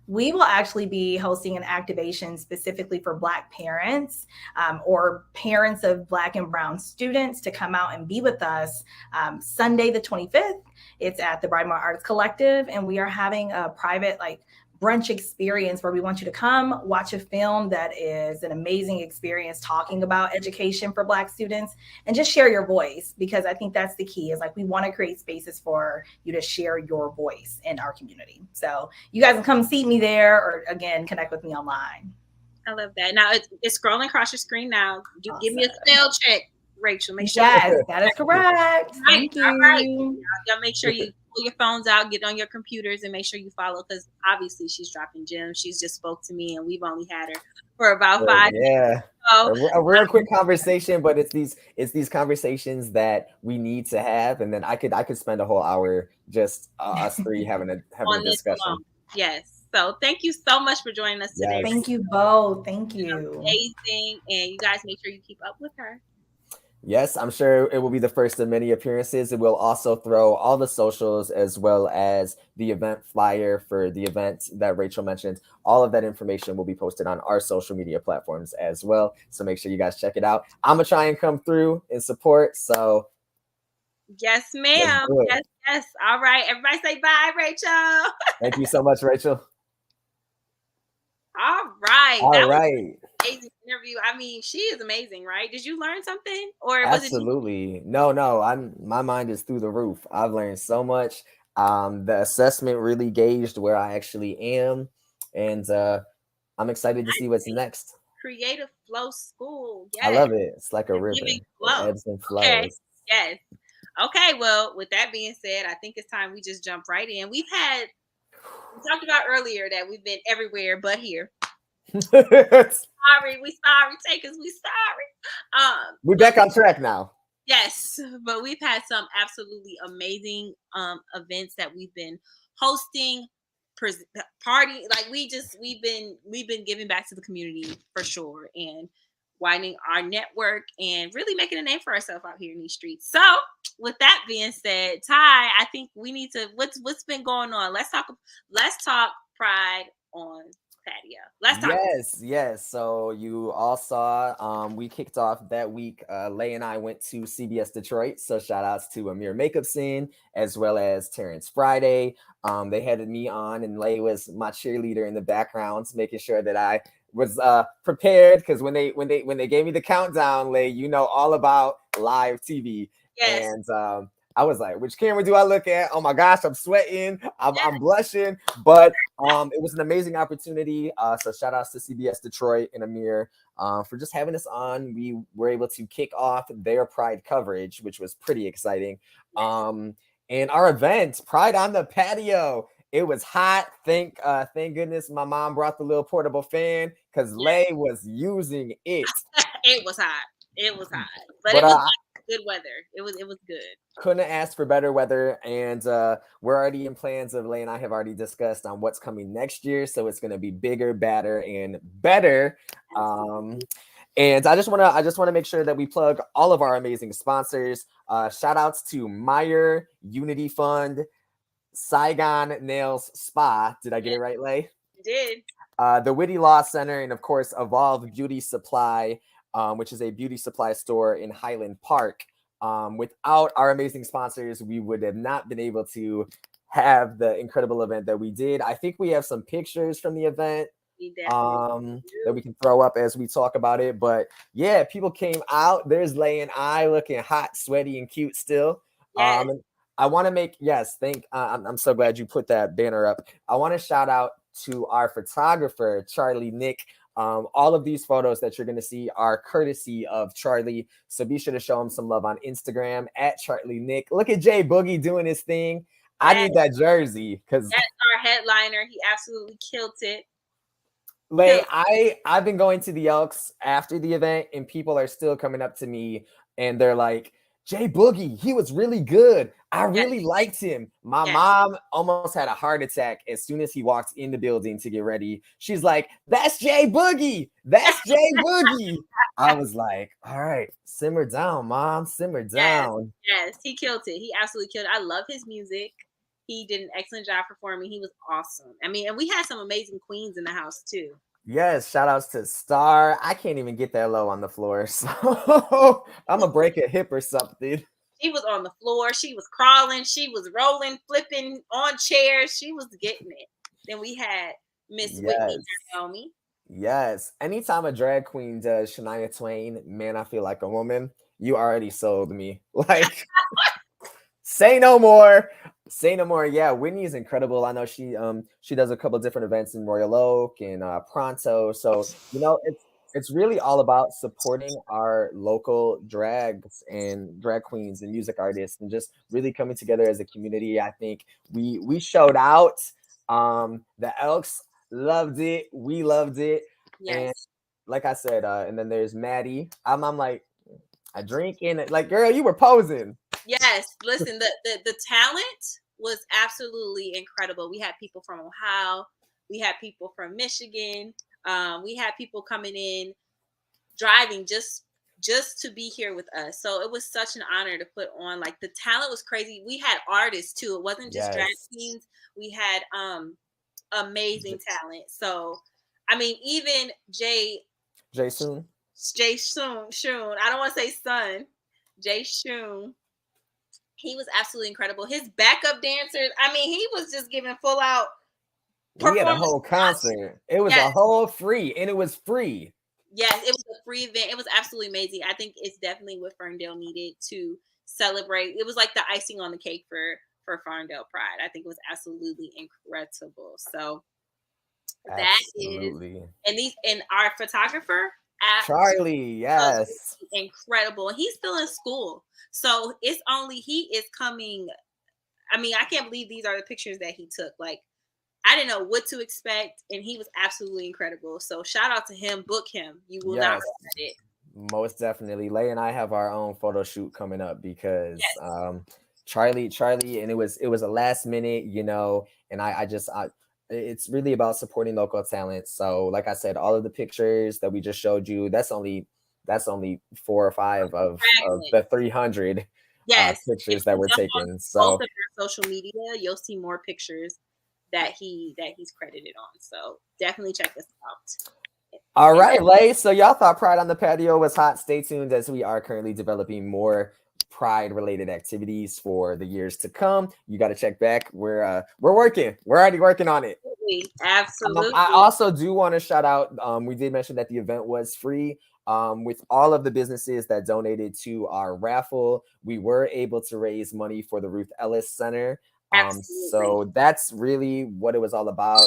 we will actually be hosting an activation specifically for Black parents or parents of Black and Brown students to come out and be with us Sunday, the 25th. It's at the Brightmore Arts Collective, and we are having a private brunch experience where we want you to come watch a film that is an amazing experience talking about education for Black students, and just share your voice, because I think that's the key, is we want to create spaces for you to share your voice in our community. So you guys can come see me there, or again, connect with me online. I love that. Now it's scrolling across your screen now. Awesome. Give me a spell check, Rachel. Make sure. Yes, that is correct. Thank you. All right. Y'all make sure you pull your phones out, get on your computers, and make sure you follow, because obviously she's dropping gems. She's just spoke to me, and we've only had her for about 5 minutes. Yeah. So, A real quick conversation, but it's these conversations that we need to have, and then I could spend a whole hour just us three having a on this discussion. alone. Yes. So thank you so much for joining us today. Yes. Thank you both. Thank you. Amazing. And you guys make sure you keep up with her. Yes, I'm sure it will be the first of many appearances. It will also throw all the socials as well as the event flyer for the event that Rachel mentioned. All of that information will be posted on our social media platforms as well. So make sure you guys check it out. I'm gonna try and come through and support. So Yes, let's ma'am. do it. Yes, yes. All right. Everybody say bye, Rachel. Thank you so much, Rachel. All right. All That was right. an amazing interview. I mean, she is amazing, right? Did you learn something? Or was it just Absolutely. No, my mind is through the roof. I've learned so much. The assessment really gauged where I actually am, and I'm excited to see what's next. Creative Flow School? I Yes. love it. It's like a You're river. giving It flow. ebbs and Okay. flows. Yes. Okay. Well, with that being said, I think it's time we just jump right in. We talked about earlier that we've been everywhere but here. Sorry, we sorry. Take us, we sorry. We're back on track now. Yes, but we've had some absolutely amazing events that we've been hosting, party. Like we've been giving back to the community for sure, and widening our network and really making a name for ourselves out here in these streets. So, with that being said, Ty, I think we need to what's been going on. Let's talk Pride on Patio. Let's talk. Yes. So you all saw we kicked off that week. Lay and I went to CBS Detroit. So shout outs to Amir Makeup Scene as well as Terrence Friday. They had me on, and Lay was my cheerleader in the background, making sure that I was prepared, because when they gave me the countdown, Lay, you know all about live TV. Yes. And I was like, which camera do I look at? Oh my gosh, I'm sweating. I'm blushing. But it was an amazing opportunity. So shout outs to CBS Detroit and Amir for just having us on. We were able to kick off their Pride coverage, which was pretty exciting. And our event, Pride on the Patio, it was hot. Thank goodness my mom brought the little portable fan, because Lay was using it. It was hot. But it was good weather. It was good. Couldn't ask for better weather, and we're already in plans of Lay and I have already discussed on what's coming next year. So it's going to be bigger, badder, and better. And I just want to make sure that we plug all of our amazing sponsors. Shout outs to Meyer Unity Fund, Saigon Nails Spa. Did I get it right, Lay? You did. The Whitty Law Center, and of course Evolve Beauty Supply, which is a beauty supply store in Highland Park. Without our amazing sponsors, we would have not been able to have the incredible event that we did. I think we have some pictures from the event that we can throw up as we talk about it. But yeah, people came out. There's Lay and I looking hot, sweaty, and cute still. Yes. I want to make I'm so glad you put that banner up. I want to shout out to our photographer, Charlie Nick. All of these photos that you're going to see are courtesy of Charlie. So be sure to show him some love on Instagram at Charlie Nick. Look at Jay Boogie doing his thing. I need that jersey, because that's our headliner. He absolutely killed it. Lay, I've been going to the Elks after the event, and people are still coming up to me and they're like, Jay Boogie, he was really good. I really liked him. My mom almost had a heart attack as soon as he walked in the building to get ready. She's like, that's Jay Boogie. That's Jay Boogie. I was like, all right, simmer down, Mom. Simmer down. Yes, he killed it. He absolutely killed it. I love his music. He did an excellent job performing. He was awesome. I mean, and we had some amazing queens in the house too. Yes, shout outs to Star. I can't even get that low on the floor, so I'm gonna break a hip or something. She was on the floor. She was crawling. She was rolling, flipping on chairs. She was getting it. Then we had Miss Whitney Naomi. Yes. Anytime a drag queen does Shania Twain, man, I feel like a woman. You already sold me. Like, say no more. Say no more. Yeah, Whitney is incredible. I know she does a couple different events in Royal Oak and Pronto. So, you know, it's really all about supporting our local drags and drag queens and music artists and just really coming together as a community. I think we showed out. The Elks loved it. We loved it. And Yes. like I said, and then there's Maddie. I'm like, I drink in it. Like, girl, you were posing. Yes. Listen, the talent was absolutely incredible. We had people from Ohio. We had people from Michigan. We had people coming in, driving just to be here with us. So it was such an honor to put on. Like, the talent was crazy. We had artists too. It wasn't just drag Yes. queens. We had amazing talent. So I mean, even Jason. Shun. I don't want to say son. Jay Shun. He was absolutely incredible. His backup dancers, I mean, he was just giving full out We had a whole concert. It was a whole free, and it was free. Yes, it was a free event. It was absolutely amazing. I think it's definitely what Ferndale needed to celebrate. It was like the icing on the cake for Ferndale Pride. I think it was absolutely incredible. So that is, and our photographer, Charlie, yes, incredible. He's still in school, so he is coming. I mean, I can't believe these are the pictures that he took. Like, I didn't know what to expect, and he was absolutely incredible. So shout out to him. Book him. You will not regret it. Most definitely. Lay and I have our own photo shoot coming up because Charlie, and it was a last minute, and I it's really about supporting local talent. So like I said, all of the pictures that we just showed you, that's only 4 or 5 of the 300 pictures that were taken. So both of your social media, you'll see more pictures that he's credited on. So definitely check this out. All right, Lay. So y'all thought Pride on the Patio was hot. Stay tuned as we are currently developing more Pride-related activities for the years to come. You got to check back. We're working. We're already working on it. Absolutely. I also do want to shout out. We did mention that the event was free. With all of the businesses that donated to our raffle, we were able to raise money for the Ruth Ellis Center. So that's really what it was all about,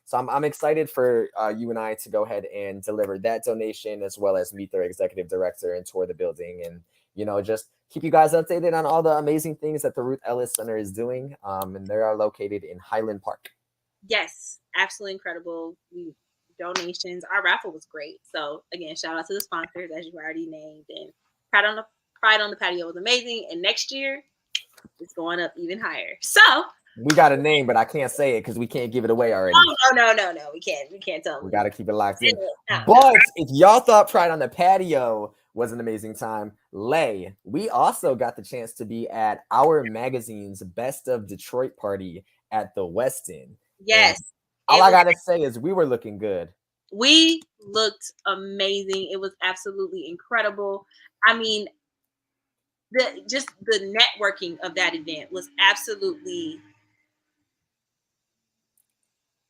So I'm excited for you and I to go ahead and deliver that donation, as well as meet their executive director and tour the building, and just keep you guys updated on all the amazing things that the Ruth Ellis Center is doing. And they are located in Highland Park. Yes, absolutely incredible. Donations. Our raffle was great. So again, shout out to the sponsors, as you already named, and Pride on the Patio was amazing. And next year, it's going up even higher. So we got a name, but I can't say it because we can't give it away already. No. We can't tell them. We got to keep it locked in. But if y'all thought Pride on the Patio was an amazing time, Lay, we also got the chance to be at our magazine's Best of Detroit party at the Westin. Yes. And all I got to say is we were looking good. We looked amazing. It was absolutely incredible. I mean, the networking of that event was absolutely.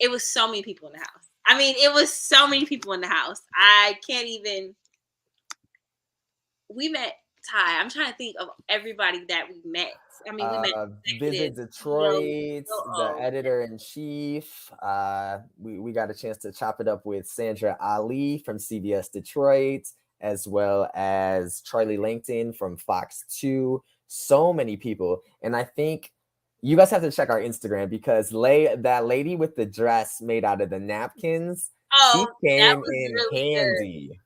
It was so many people in the house. I mean, it was so many people in the house. I can't even. We met Ty. I'm trying to think of everybody that we met. I mean, we met Visit Detroit, the editor-in-chief. We got a chance to chop it up with Sandra Ali from CBS Detroit, as well as Charlie Langton from Fox 2. So many people. And I think you guys have to check our Instagram because that lady with the dress made out of the napkins, she came in really handy. Good.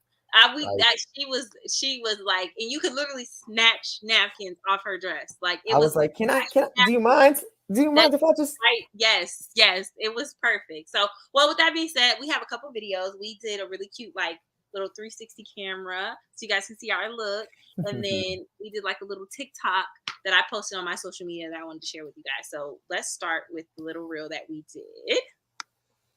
She was like, and you could literally snatch napkins off her dress. Like, it was like, can I do you mind? Do you mind if I just? Yes, it was perfect. So, well, with that being said, we have a couple videos. We did a really cute, like, little 360 camera, so you guys can see our look. And then we did like a little TikTok that I posted on my social media that I wanted to share with you guys. So let's start with the little reel that we did.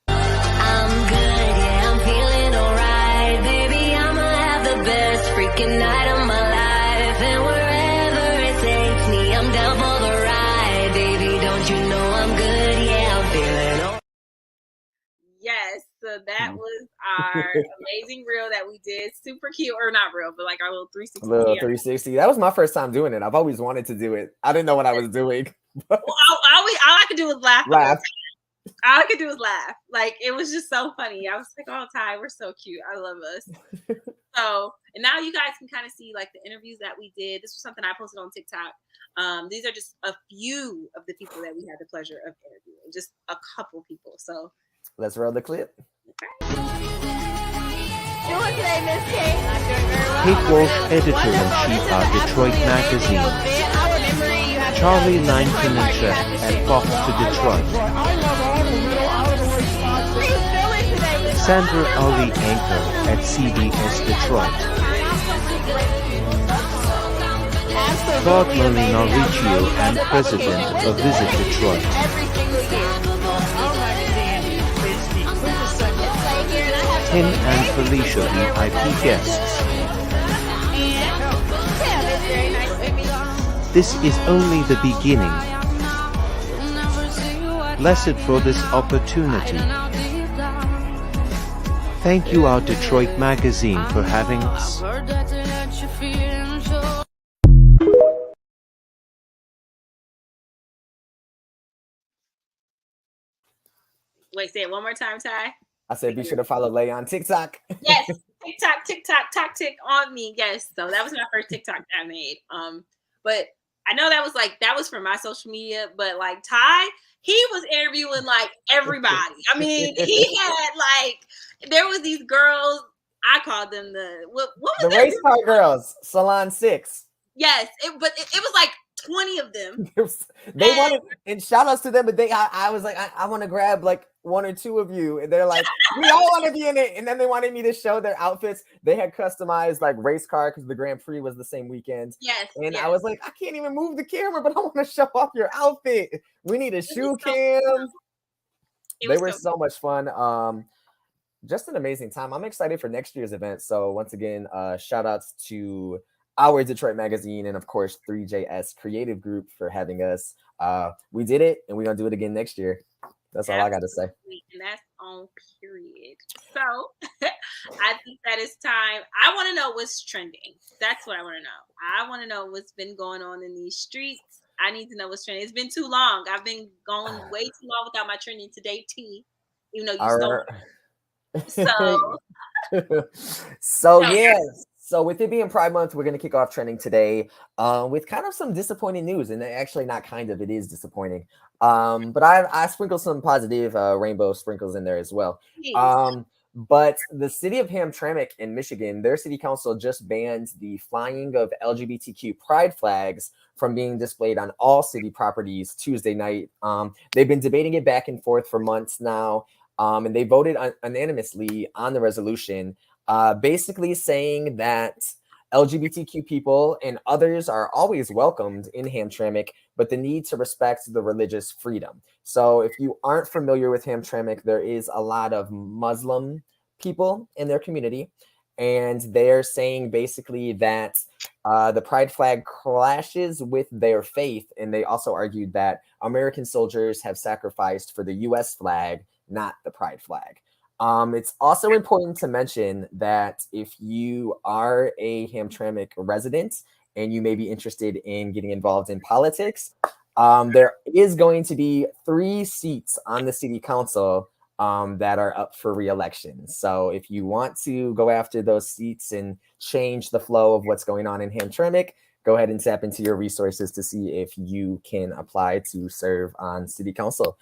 I'm good, yeah, I'm feeling alright, baby. I'ma have the best freaking night of my life, and wherever it takes me, I'm down for the ride, baby. Don't you know I'm good? Yeah, I'm feeling alright. Yes, so that was our amazing reel that we did. Super cute, or not real, but like our little 360. Little 360. That was my first time doing it. I've always wanted to do it. I didn't know what I was doing. All I could do was laugh. All I could do was laugh. Like, it was just so funny. I was like, oh, Ty, we're so cute. I love us. So, and now you guys can kind of see like the interviews that we did. This was something I posted on TikTok. These are just a few of the people that we had the pleasure of interviewing, just a couple people. So let's roll the clip. Kate Walsh, editor-in-chief of Detroit Magazine. Charlie Langton and Chef at Fox to Detroit. Sandra Ali, anchor at CBS Detroit. Claude Mauriccio and president of Visit Detroit. Tim and Felicia, VIP guests. This is only the beginning. Blessed for this opportunity. Thank you, our Detroit Magazine, for having us. wait, say it one more time, Ty. I said be sure to follow Layy on TikTok. Yes, TikTok on me. Yes, so that was my first TikTok that I made. But I know that was for my social media, but like Ty, he was interviewing like everybody. I mean, he had like there was these girls. I called them what was the race car girls, Salon 6. Yes, it was like 20 of them. They wanted, and shout outs to them, but I was like, I want to grab like one or two of you, and they're like, we all want to be in it, and then they wanted me to show their outfits. They had customized like race car because the Grand Prix was the same weekend. Yes, and I was like, I can't even move the camera, but I want to show off your outfit. We need a shoe cam. They were so much fun. Just an amazing time. I'm excited for next year's event. So once again, shout outs to our Detroit Magazine and of course 3JS Creative Group for having us. We did it, and we're gonna do it again next year. That's all I got to say. And that's on period. So I think that it's time. I want to know what's trending. That's what I want to know. I want to know what's been going on in these streets. I need to know what's trending. It's been too long. I've been going way too long without my trending today tea, even though you stole it. So yes. So with it being Pride Month, we're going to kick off trending today with kind of some disappointing news. And actually not kind of, it is disappointing. But I sprinkled some positive rainbow sprinkles in there as well. But the city of Hamtramck in Michigan, their city council just banned the flying of LGBTQ pride flags from being displayed on all city properties Tuesday night. They've been debating it back and forth for months now. And they voted unanimously on the resolution, basically saying that LGBTQ people and others are always welcomed in Hamtramck, but the need to respect the religious freedom. So if you aren't familiar with Hamtramck, there is a lot of Muslim people in their community, and they're saying basically that the pride flag clashes with their faith, and they also argued that American soldiers have sacrificed for the U.S. flag, not the pride flag. It's also important to mention that if you are a Hamtramck resident and you may be interested in getting involved in politics, there is going to be 3 seats on the city council that are up for re-election. So if you want to go after those seats and change the flow of what's going on in Hamtramck, go ahead and tap into your resources to see if you can apply to serve on city council.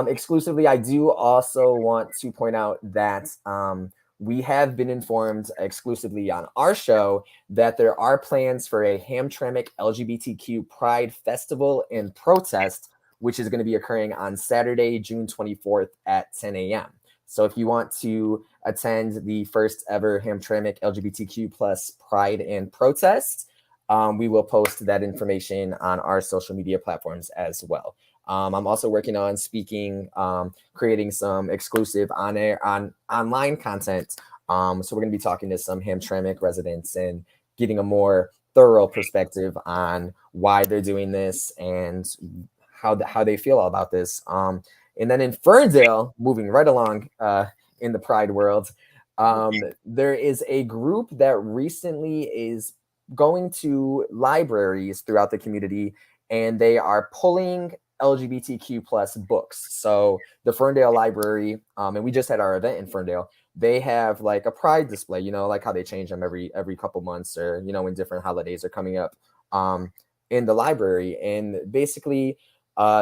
Exclusively, I do also want to point out that we have been informed exclusively on our show that there are plans for a Hamtramck LGBTQ Pride Festival and Protest, which is going to be occurring on Saturday, June 24th at 10 a.m. So if you want to attend the first ever Hamtramck LGBTQ plus Pride and Protest, we will post that information on our social media platforms as well. I'm also working on creating some exclusive online content. So we're going to be talking to some Hamtramck residents and getting a more thorough perspective on why they're doing this and how they feel about this. And then in Ferndale, moving right along in the Pride world, there is a group that recently is going to libraries throughout the community, and they are pulling LGBTQ plus books. So the Ferndale Library, and we just had our event in Ferndale. They have like a pride display, like how they change them every couple months, or when different holidays are coming up, in the library. And basically,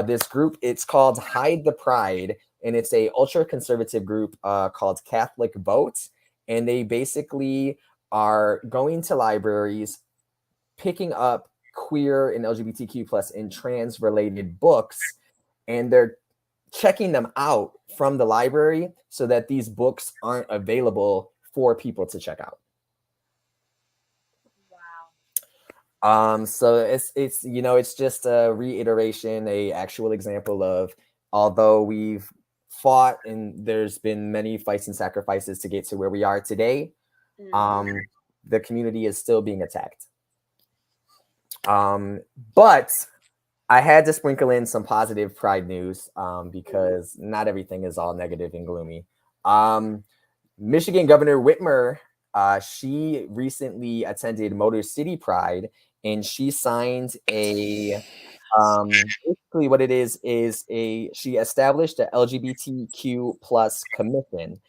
this group, it's called Hide the Pride, and it's a ultra conservative group called Catholic Vote, and they basically are going to libraries, picking up queer and LGBTQ plus and trans related books, and they're checking them out from the library so that these books aren't available for people to check out. So it's just a reiteration, a actual example of, although we've fought and there's been many fights and sacrifices to get to where we are today, the community is still being attacked. But I had to sprinkle in some positive pride news, because not everything is all negative and gloomy. Michigan Governor Whitmer, she recently attended Motor City Pride, and she signed a basically what it is she established a LGBTQ plus commission,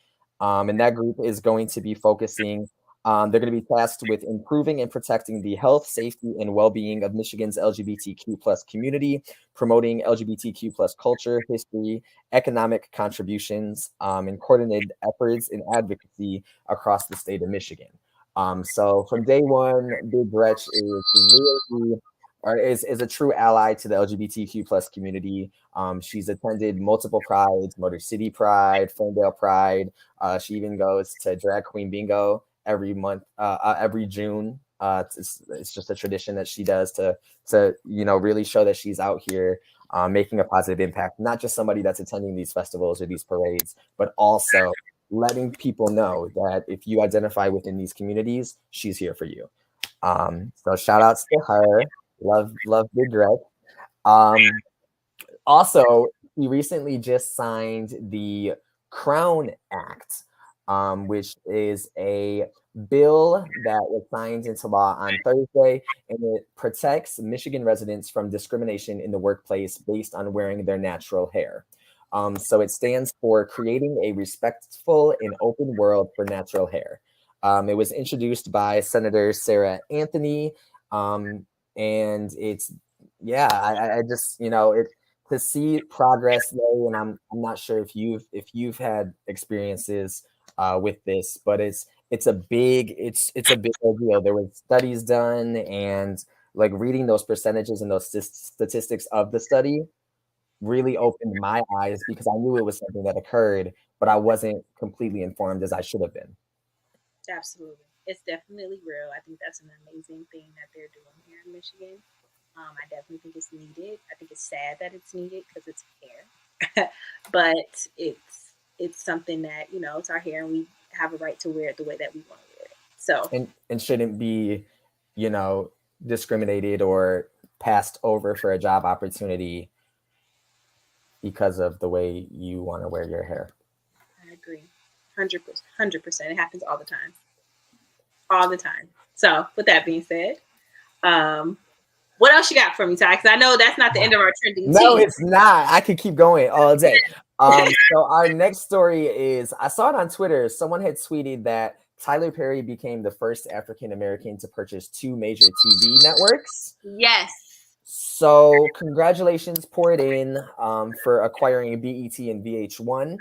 and that group is going to be focusing. They're going to be tasked with improving and protecting the health, safety, and well-being of Michigan's LGBTQ plus community, promoting LGBTQ plus culture, history, economic contributions, and coordinated efforts and advocacy across the state of Michigan. So from day one, Big Gretch is a true ally to the LGBTQ plus community. She's attended multiple prides, Motor City Pride, Ferndale Pride. She even goes to Drag Queen Bingo every month, every June. It's just a tradition that she does to really show that she's out here making a positive impact, not just somebody that's attending these festivals or these parades, but also letting people know that if you identify within these communities, she's here for you. So shout outs to her. Love Big Red. Also, he recently just signed the Crown Act, which is a bill that was signed into law on Thursday, and it protects Michigan residents from discrimination in the workplace based on wearing their natural hair. So it stands for Creating a Respectful and Open World for Natural Hair. It was introduced by Senator Sarah Anthony, and it's I just to see progress there, and I'm not sure if you've had experiences with this, but it's a big deal. There were studies done, and like reading those percentages and those statistics of the study really opened my eyes, because I knew it was something that occurred, but I wasn't completely informed as I should have been. Absolutely. It's definitely real. I think that's an amazing thing that they're doing here in Michigan. I definitely think it's needed. I think it's sad that it's needed because it's hair, but it's something that, it's our hair, and we have a right to wear it the way that we want to wear it. So and shouldn't be, discriminated or passed over for a job opportunity because of the way you want to wear your hair. I agree. 100%. It happens all the time. All the time. So with that being said, what else you got for me, Ty? Because I know that's not the end of our trending. No, it's not. I could keep going all day. So our next story is, I saw it on Twitter. Someone had tweeted that Tyler Perry became the first African American to purchase 2 major TV networks. Yes. So congratulations, pour it in, for acquiring BET and VH1,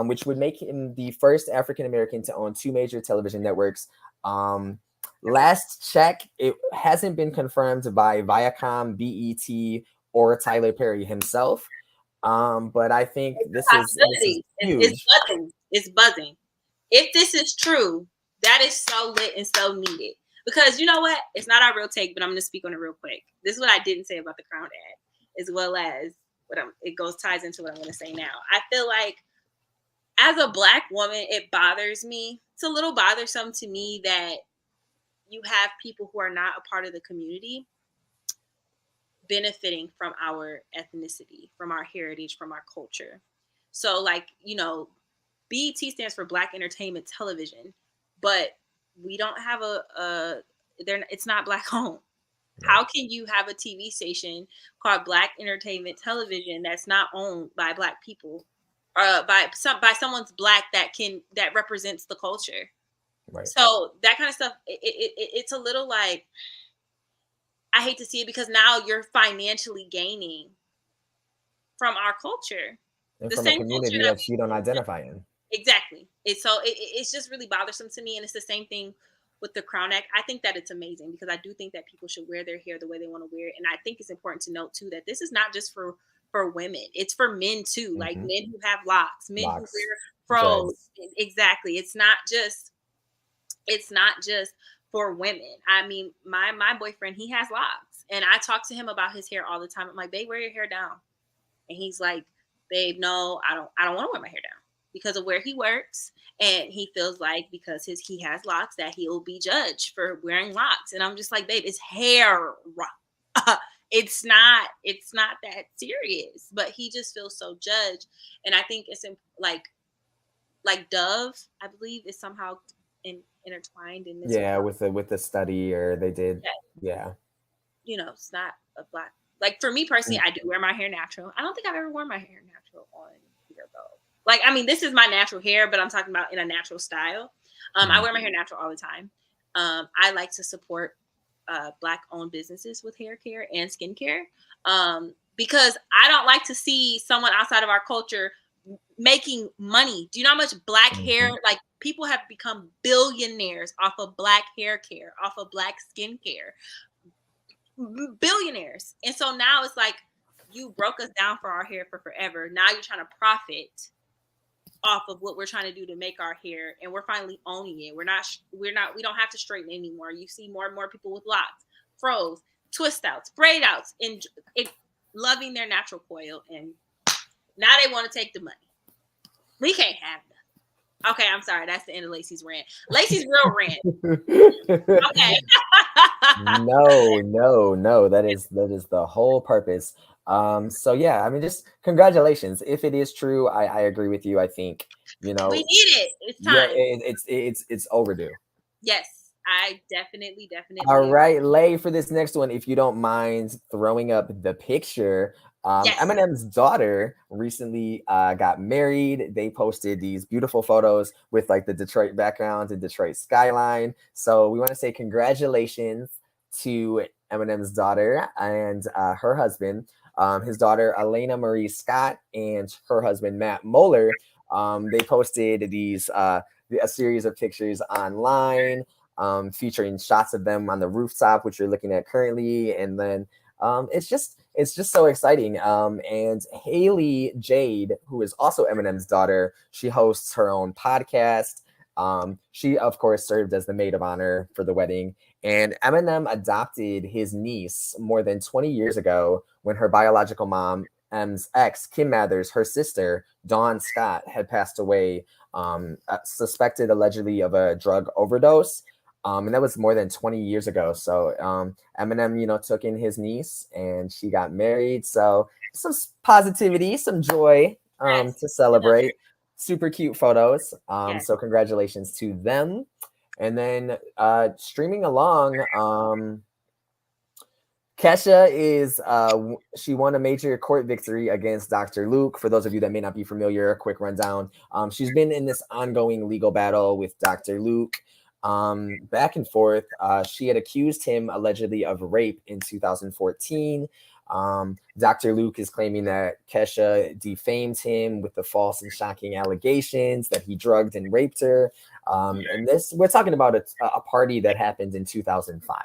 which would make him the first African American to own 2 major television networks. Last check, it hasn't been confirmed by Viacom, BET, or Tyler Perry himself. But I think this is huge. It's buzzing. If this is true, that is so lit and so needed. Because you know what? It's not our real take, but I'm going to speak on it real quick. This is what I didn't say about the Crown ad, as well as ties into what I'm going to say now. I feel like as a Black woman, it bothers me. It's a little bothersome to me that you have people who are not a part of the community benefiting from our ethnicity, from our heritage, from our culture. So BET stands for Black Entertainment Television, but we don't have it's not Black owned. How can you have a TV station called Black Entertainment Television that's not owned by Black people, by someone's Black that represents the culture? Right. So that kind of stuff, it's a little like, I hate to see it, because now you're financially gaining from our culture, And the from a same culture community that you don't identify in. Exactly. It's just really bothersome to me, and it's the same thing with the Crown Act. I think that it's amazing, because I do think that people should wear their hair the way they want to wear it, and I think it's important to note too that this is not just for women; it's for men too. Mm-hmm. Like men who have locks, men who wear fros. Dreads. Exactly. It's not just for women. I mean, my boyfriend, he has locks, and I talk to him about his hair all the time. I'm like, babe, wear your hair down, and he's like, babe, no, I don't want to wear my hair down, because of where he works, and he feels like because he has locks that he'll be judged for wearing locks. And I'm just like, babe, it's hair. It's not that serious, but he just feels so judged. And I think it's like Dove, I believe, is somehow intertwined in this. Yeah, with the study, or they did. Yeah. It's not a Black. Like for me personally, I do wear my hair natural. I don't think I've ever worn my hair natural on here though. Like, I mean, this is my natural hair, but I'm talking about in a natural style. I wear my hair natural all the time. I like to support Black-owned businesses with hair care and skincare, because I don't like to see someone outside of our culture making money. Do you know how much Black hair, like people have become billionaires off of Black hair care, off of Black skincare, billionaires. And so now it's like, you broke us down for our hair for forever. Now you're trying to profit off of what we're trying to do to make our hair, and we're finally owning it. We don't have to straighten anymore. You see more and more people with locks, fros, twist outs, braid outs, and loving their natural coil, and now they want to take the money. We can't have that. Okay, I'm sorry. That's the end of Lacey's rant. Lacey's real rant. Okay. No. That is the whole purpose. So yeah, I mean, just congratulations. If it is true, I agree with you. I think, we need it. It's time. Yeah, it's overdue. Yes, I definitely. All right, Lay, for this next one, if you don't mind throwing up the picture. Yes. Eminem's daughter recently got married. They posted these beautiful photos with like the Detroit background and Detroit skyline. So we want to say congratulations to Eminem's daughter and her husband. His daughter, Elena Marie Scott, and her husband, Matt Moeller. They posted these a series of pictures online featuring shots of them on the rooftop, which you're looking at currently. And then it's just so exciting. And Haley Jade, who is also Eminem's daughter, she hosts her own podcast. She, of course, served as the maid of honor for the wedding. And Eminem adopted his niece more than 20 years ago when her biological mom, M's ex, Kim Mathers, her sister, Dawn Scott, had passed away, suspected allegedly of a drug overdose. And that was more than 20 years ago. So Eminem, took in his niece and she got married. So some positivity, some joy to celebrate. Super cute photos. So congratulations to them. And then streaming along, Kesha she won a major court victory against Dr. Luke. For those of you that may not be familiar, a quick rundown. She's been in this ongoing legal battle with Dr. Luke. Back and forth. She had accused him allegedly of rape in 2014. Dr. Luke is claiming that Kesha defamed him with the false and shocking allegations that he drugged and raped her. And we're talking about a party that happened in 2005.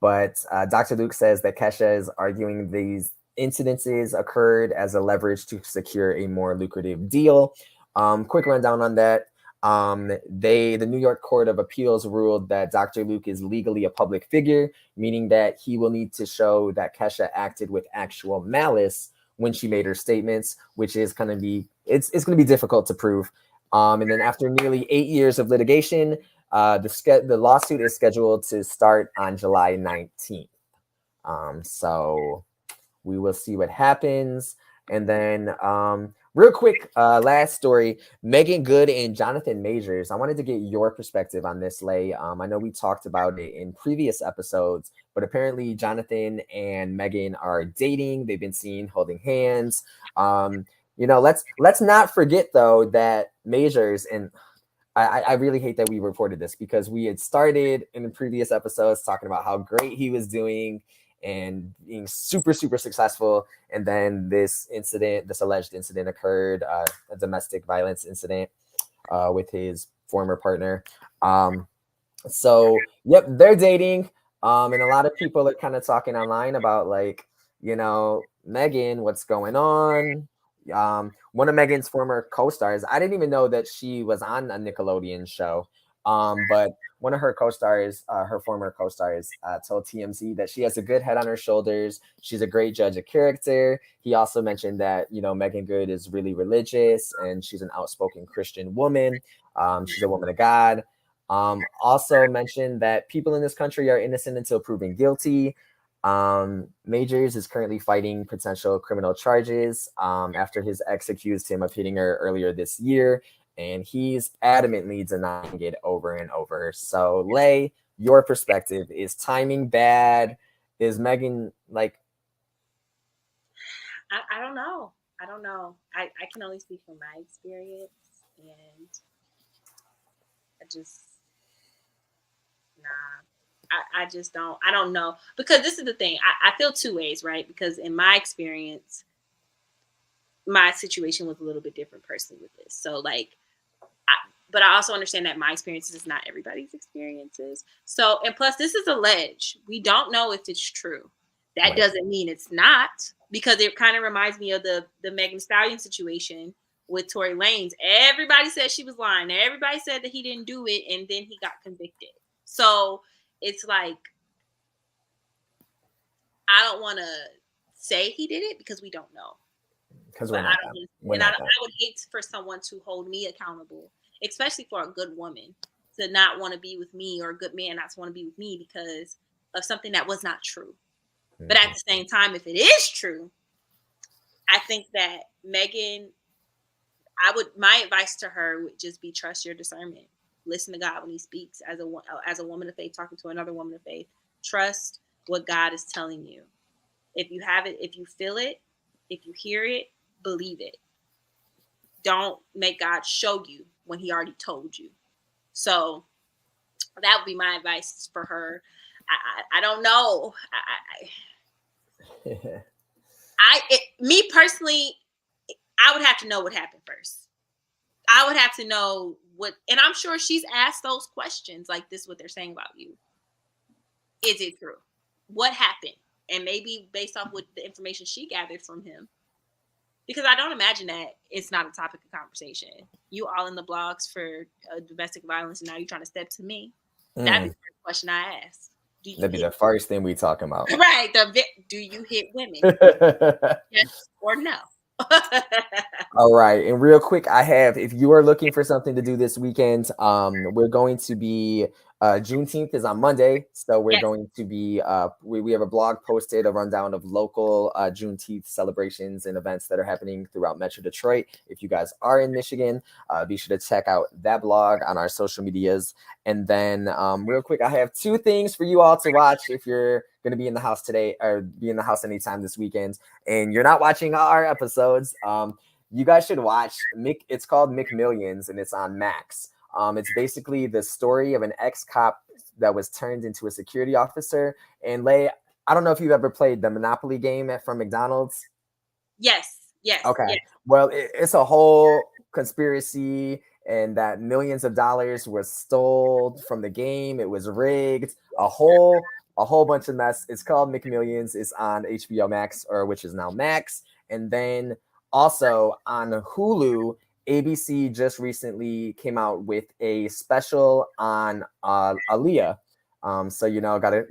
But Dr. Luke says that Kesha is arguing these incidences occurred as a leverage to secure a more lucrative deal. Quick rundown on that. The New York Court of Appeals ruled that Dr. Luke is legally a public figure, meaning that he will need to show that Kesha acted with actual malice when she made her statements, which is going to be difficult to prove. And then after nearly 8 years of litigation, the lawsuit is scheduled to start on July 19th. So we will see what happens. And then real quick, last story, Megan Good and Jonathan Majors. I wanted to get your perspective on this, Lay. I know we talked about it in previous episodes, but apparently Jonathan and Megan are dating. They've been seen holding hands. Let's not forget though that Majors, and I really hate that we reported this because we had started in the previous episodes talking about how great he was doing and being super, super successful. And then this alleged incident occurred, a domestic violence incident with his former partner. So, yep, they're dating. And a lot of people are kind of talking online about like, Megan, what's going on? One of Megan's former co-stars, I didn't even know that she was on a Nickelodeon show. But one of her co-stars, her former co-stars, told TMZ that she has a good head on her shoulders. She's a great judge of character. He also mentioned that, Megan Good is really religious and she's an outspoken Christian woman. She's a woman of God. Also mentioned that people in this country are innocent until proven guilty. Majors is currently fighting potential criminal charges after his ex accused him of hitting her earlier this year, and he's adamantly denying it over and over. So, Lay, your perspective, is timing bad? Is Megan like? I don't know. I can only speak from my experience, and I just nah. I just don't. I don't know, because this is the thing. I feel two ways, right? Because in my experience, my situation was a little bit different personally with this. So but I also understand that my experiences is not everybody's experiences. So, and plus, this is alleged. We don't know if it's true. That Right. doesn't mean it's not, because it kind of reminds me of the Megan Stallion situation with Tory Lanez. Everybody said she was lying. Everybody said that he didn't do it, and then he got convicted. So it's like, I don't want to say he did it because we don't know. Because But we're not. I would hate for someone to hold me accountable, especially for a good woman, to not want to be with me, or a good man not to want to be with me because of something that was not true. Mm-hmm. But at the same time, if it is true, I think that Megan, my advice to her would just be trust your discernment. Listen to God when he speaks as a woman of faith talking to another woman of faith. Trust what God is telling you. If you have it, if you feel it, if you hear it, believe it. Don't make God show you when he already told you. So that would be my advice for her. I don't know. Me personally, I would have to know what happened first. I would have to know and I'm sure she's asked those questions, like, this is what they're saying about you. Is it true? What happened? And maybe based off what the information she gathered from him, because I don't imagine that it's not a topic of conversation. You all in the blogs for domestic violence, and now you're trying to step to me. That'd be the first question I ask. That'd be the first thing we talking about. Right. Do you hit women? Yes or no? All right. And real quick, if you are looking for something to do this weekend, we're going to be, Juneteenth is on Monday. So we're going to be, we have a blog posted, a rundown of local Juneteenth celebrations and events that are happening throughout Metro Detroit. If you guys are in Michigan, be sure to check out that blog on our social medias. And then real quick, I have two things for you all to watch if you're going to be in the house today, or be in the house anytime this weekend, and you're not watching our episodes. You guys should watch it's called McMillions, and it's on Max. It's basically the story of an ex-cop that was turned into a security officer. And Lay, I don't know if you've ever played the Monopoly game from McDonald's. Yes. Okay. Yes. Well, it's a whole conspiracy, and that millions of dollars was stole from the game. It was rigged. A whole bunch of mess. It's called McMillions. It's on HBO Max, which is now Max. And then also on Hulu, ABC just recently came out with a special on Aaliyah. So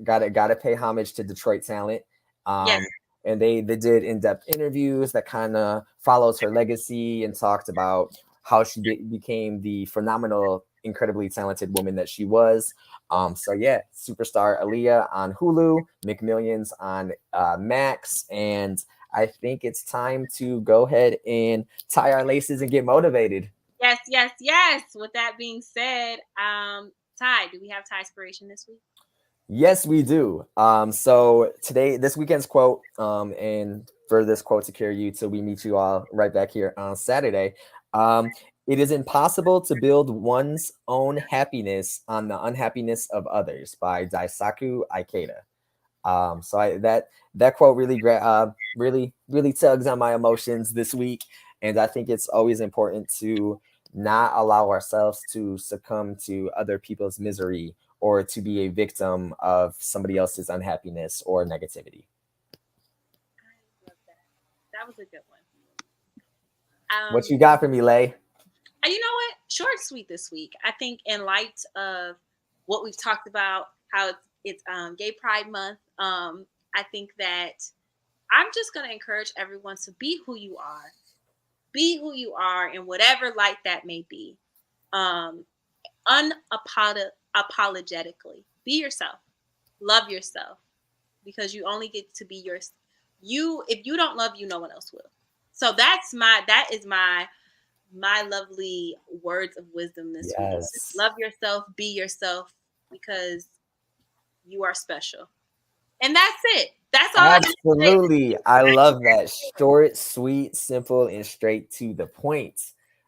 gotta pay homage to Detroit talent. And they did in-depth interviews that kind of follows her legacy and talked about how she became the phenomenal, incredibly talented woman that she was. Superstar Aaliyah on Hulu, McMillions on Max, and I think it's time to go ahead and tie our laces and get motivated. Yes, yes, yes. With that being said, Ty, do we have Ty inspiration this week? Yes, we do. So today, this weekend's quote, and for this quote to carry you till we meet you all right back here on Saturday. Um, it is impossible to build one's own happiness on the unhappiness of others by Daisaku Ikeda. That quote really tugs on my emotions this week, and I think it's always important to not allow ourselves to succumb to other people's misery or to be a victim of somebody else's unhappiness or negativity. I love that. That was a good one. What you got for me, Lay? You know what? Short and sweet this week. I think in light of what we've talked about, how it's Gay Pride Month, I think that I'm just going to encourage everyone to be who you are. Be who you are in whatever light that may be. Unapologetically. Be yourself. Love yourself. Because you only get to be if you don't love you, no one else will. So that is my lovely words of wisdom this week. Love yourself, be yourself, because you are special. And that's it. That's all. Absolutely. I love that. Short, sweet, simple, and straight to the point.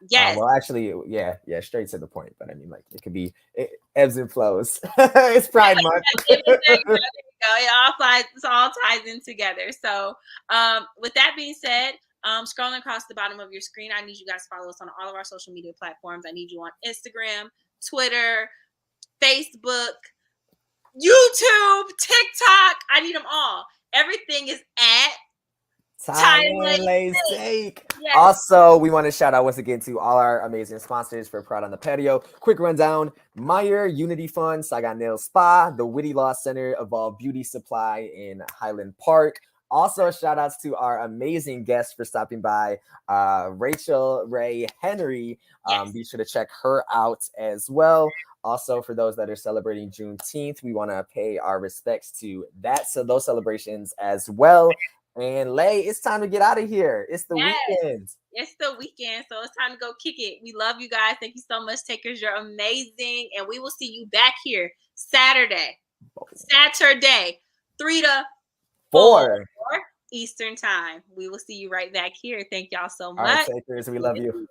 Yes. Well, actually, yeah, straight to the point. But I mean, like, it ebbs and flows. It's Pride Month. There you go. It all ties in together. So, with that being said, scrolling across the bottom of your screen, I need you guys to follow us on all of our social media platforms. I need you on Instagram, Twitter, Facebook, YouTube, TikTok. I need them all. Everything is at Ty and Lay's Take. Yes. Also, we want to shout out once again to all our amazing sponsors for Pride on the Patio. Quick rundown: Meyer Unity Fund, Saigon Nail Spa, the Witty Law Center, Evolve Beauty Supply in Highland Park. Also, shout outs to our amazing guests for stopping by, Rachel Ray Henry. Yes. Be sure to check her out as well. Also, for those that are celebrating Juneteenth, we want to pay our respects to those celebrations as well. And Lay, it's time to get out of here. It's the weekend. It's the weekend, so it's time to go kick it. We love you guys. Thank you so much, takers. You're amazing. And we will see you back here Saturday, 3 to 4 Eastern time. We will see you right back here. Thank y'all so much. All right, takers, we love you.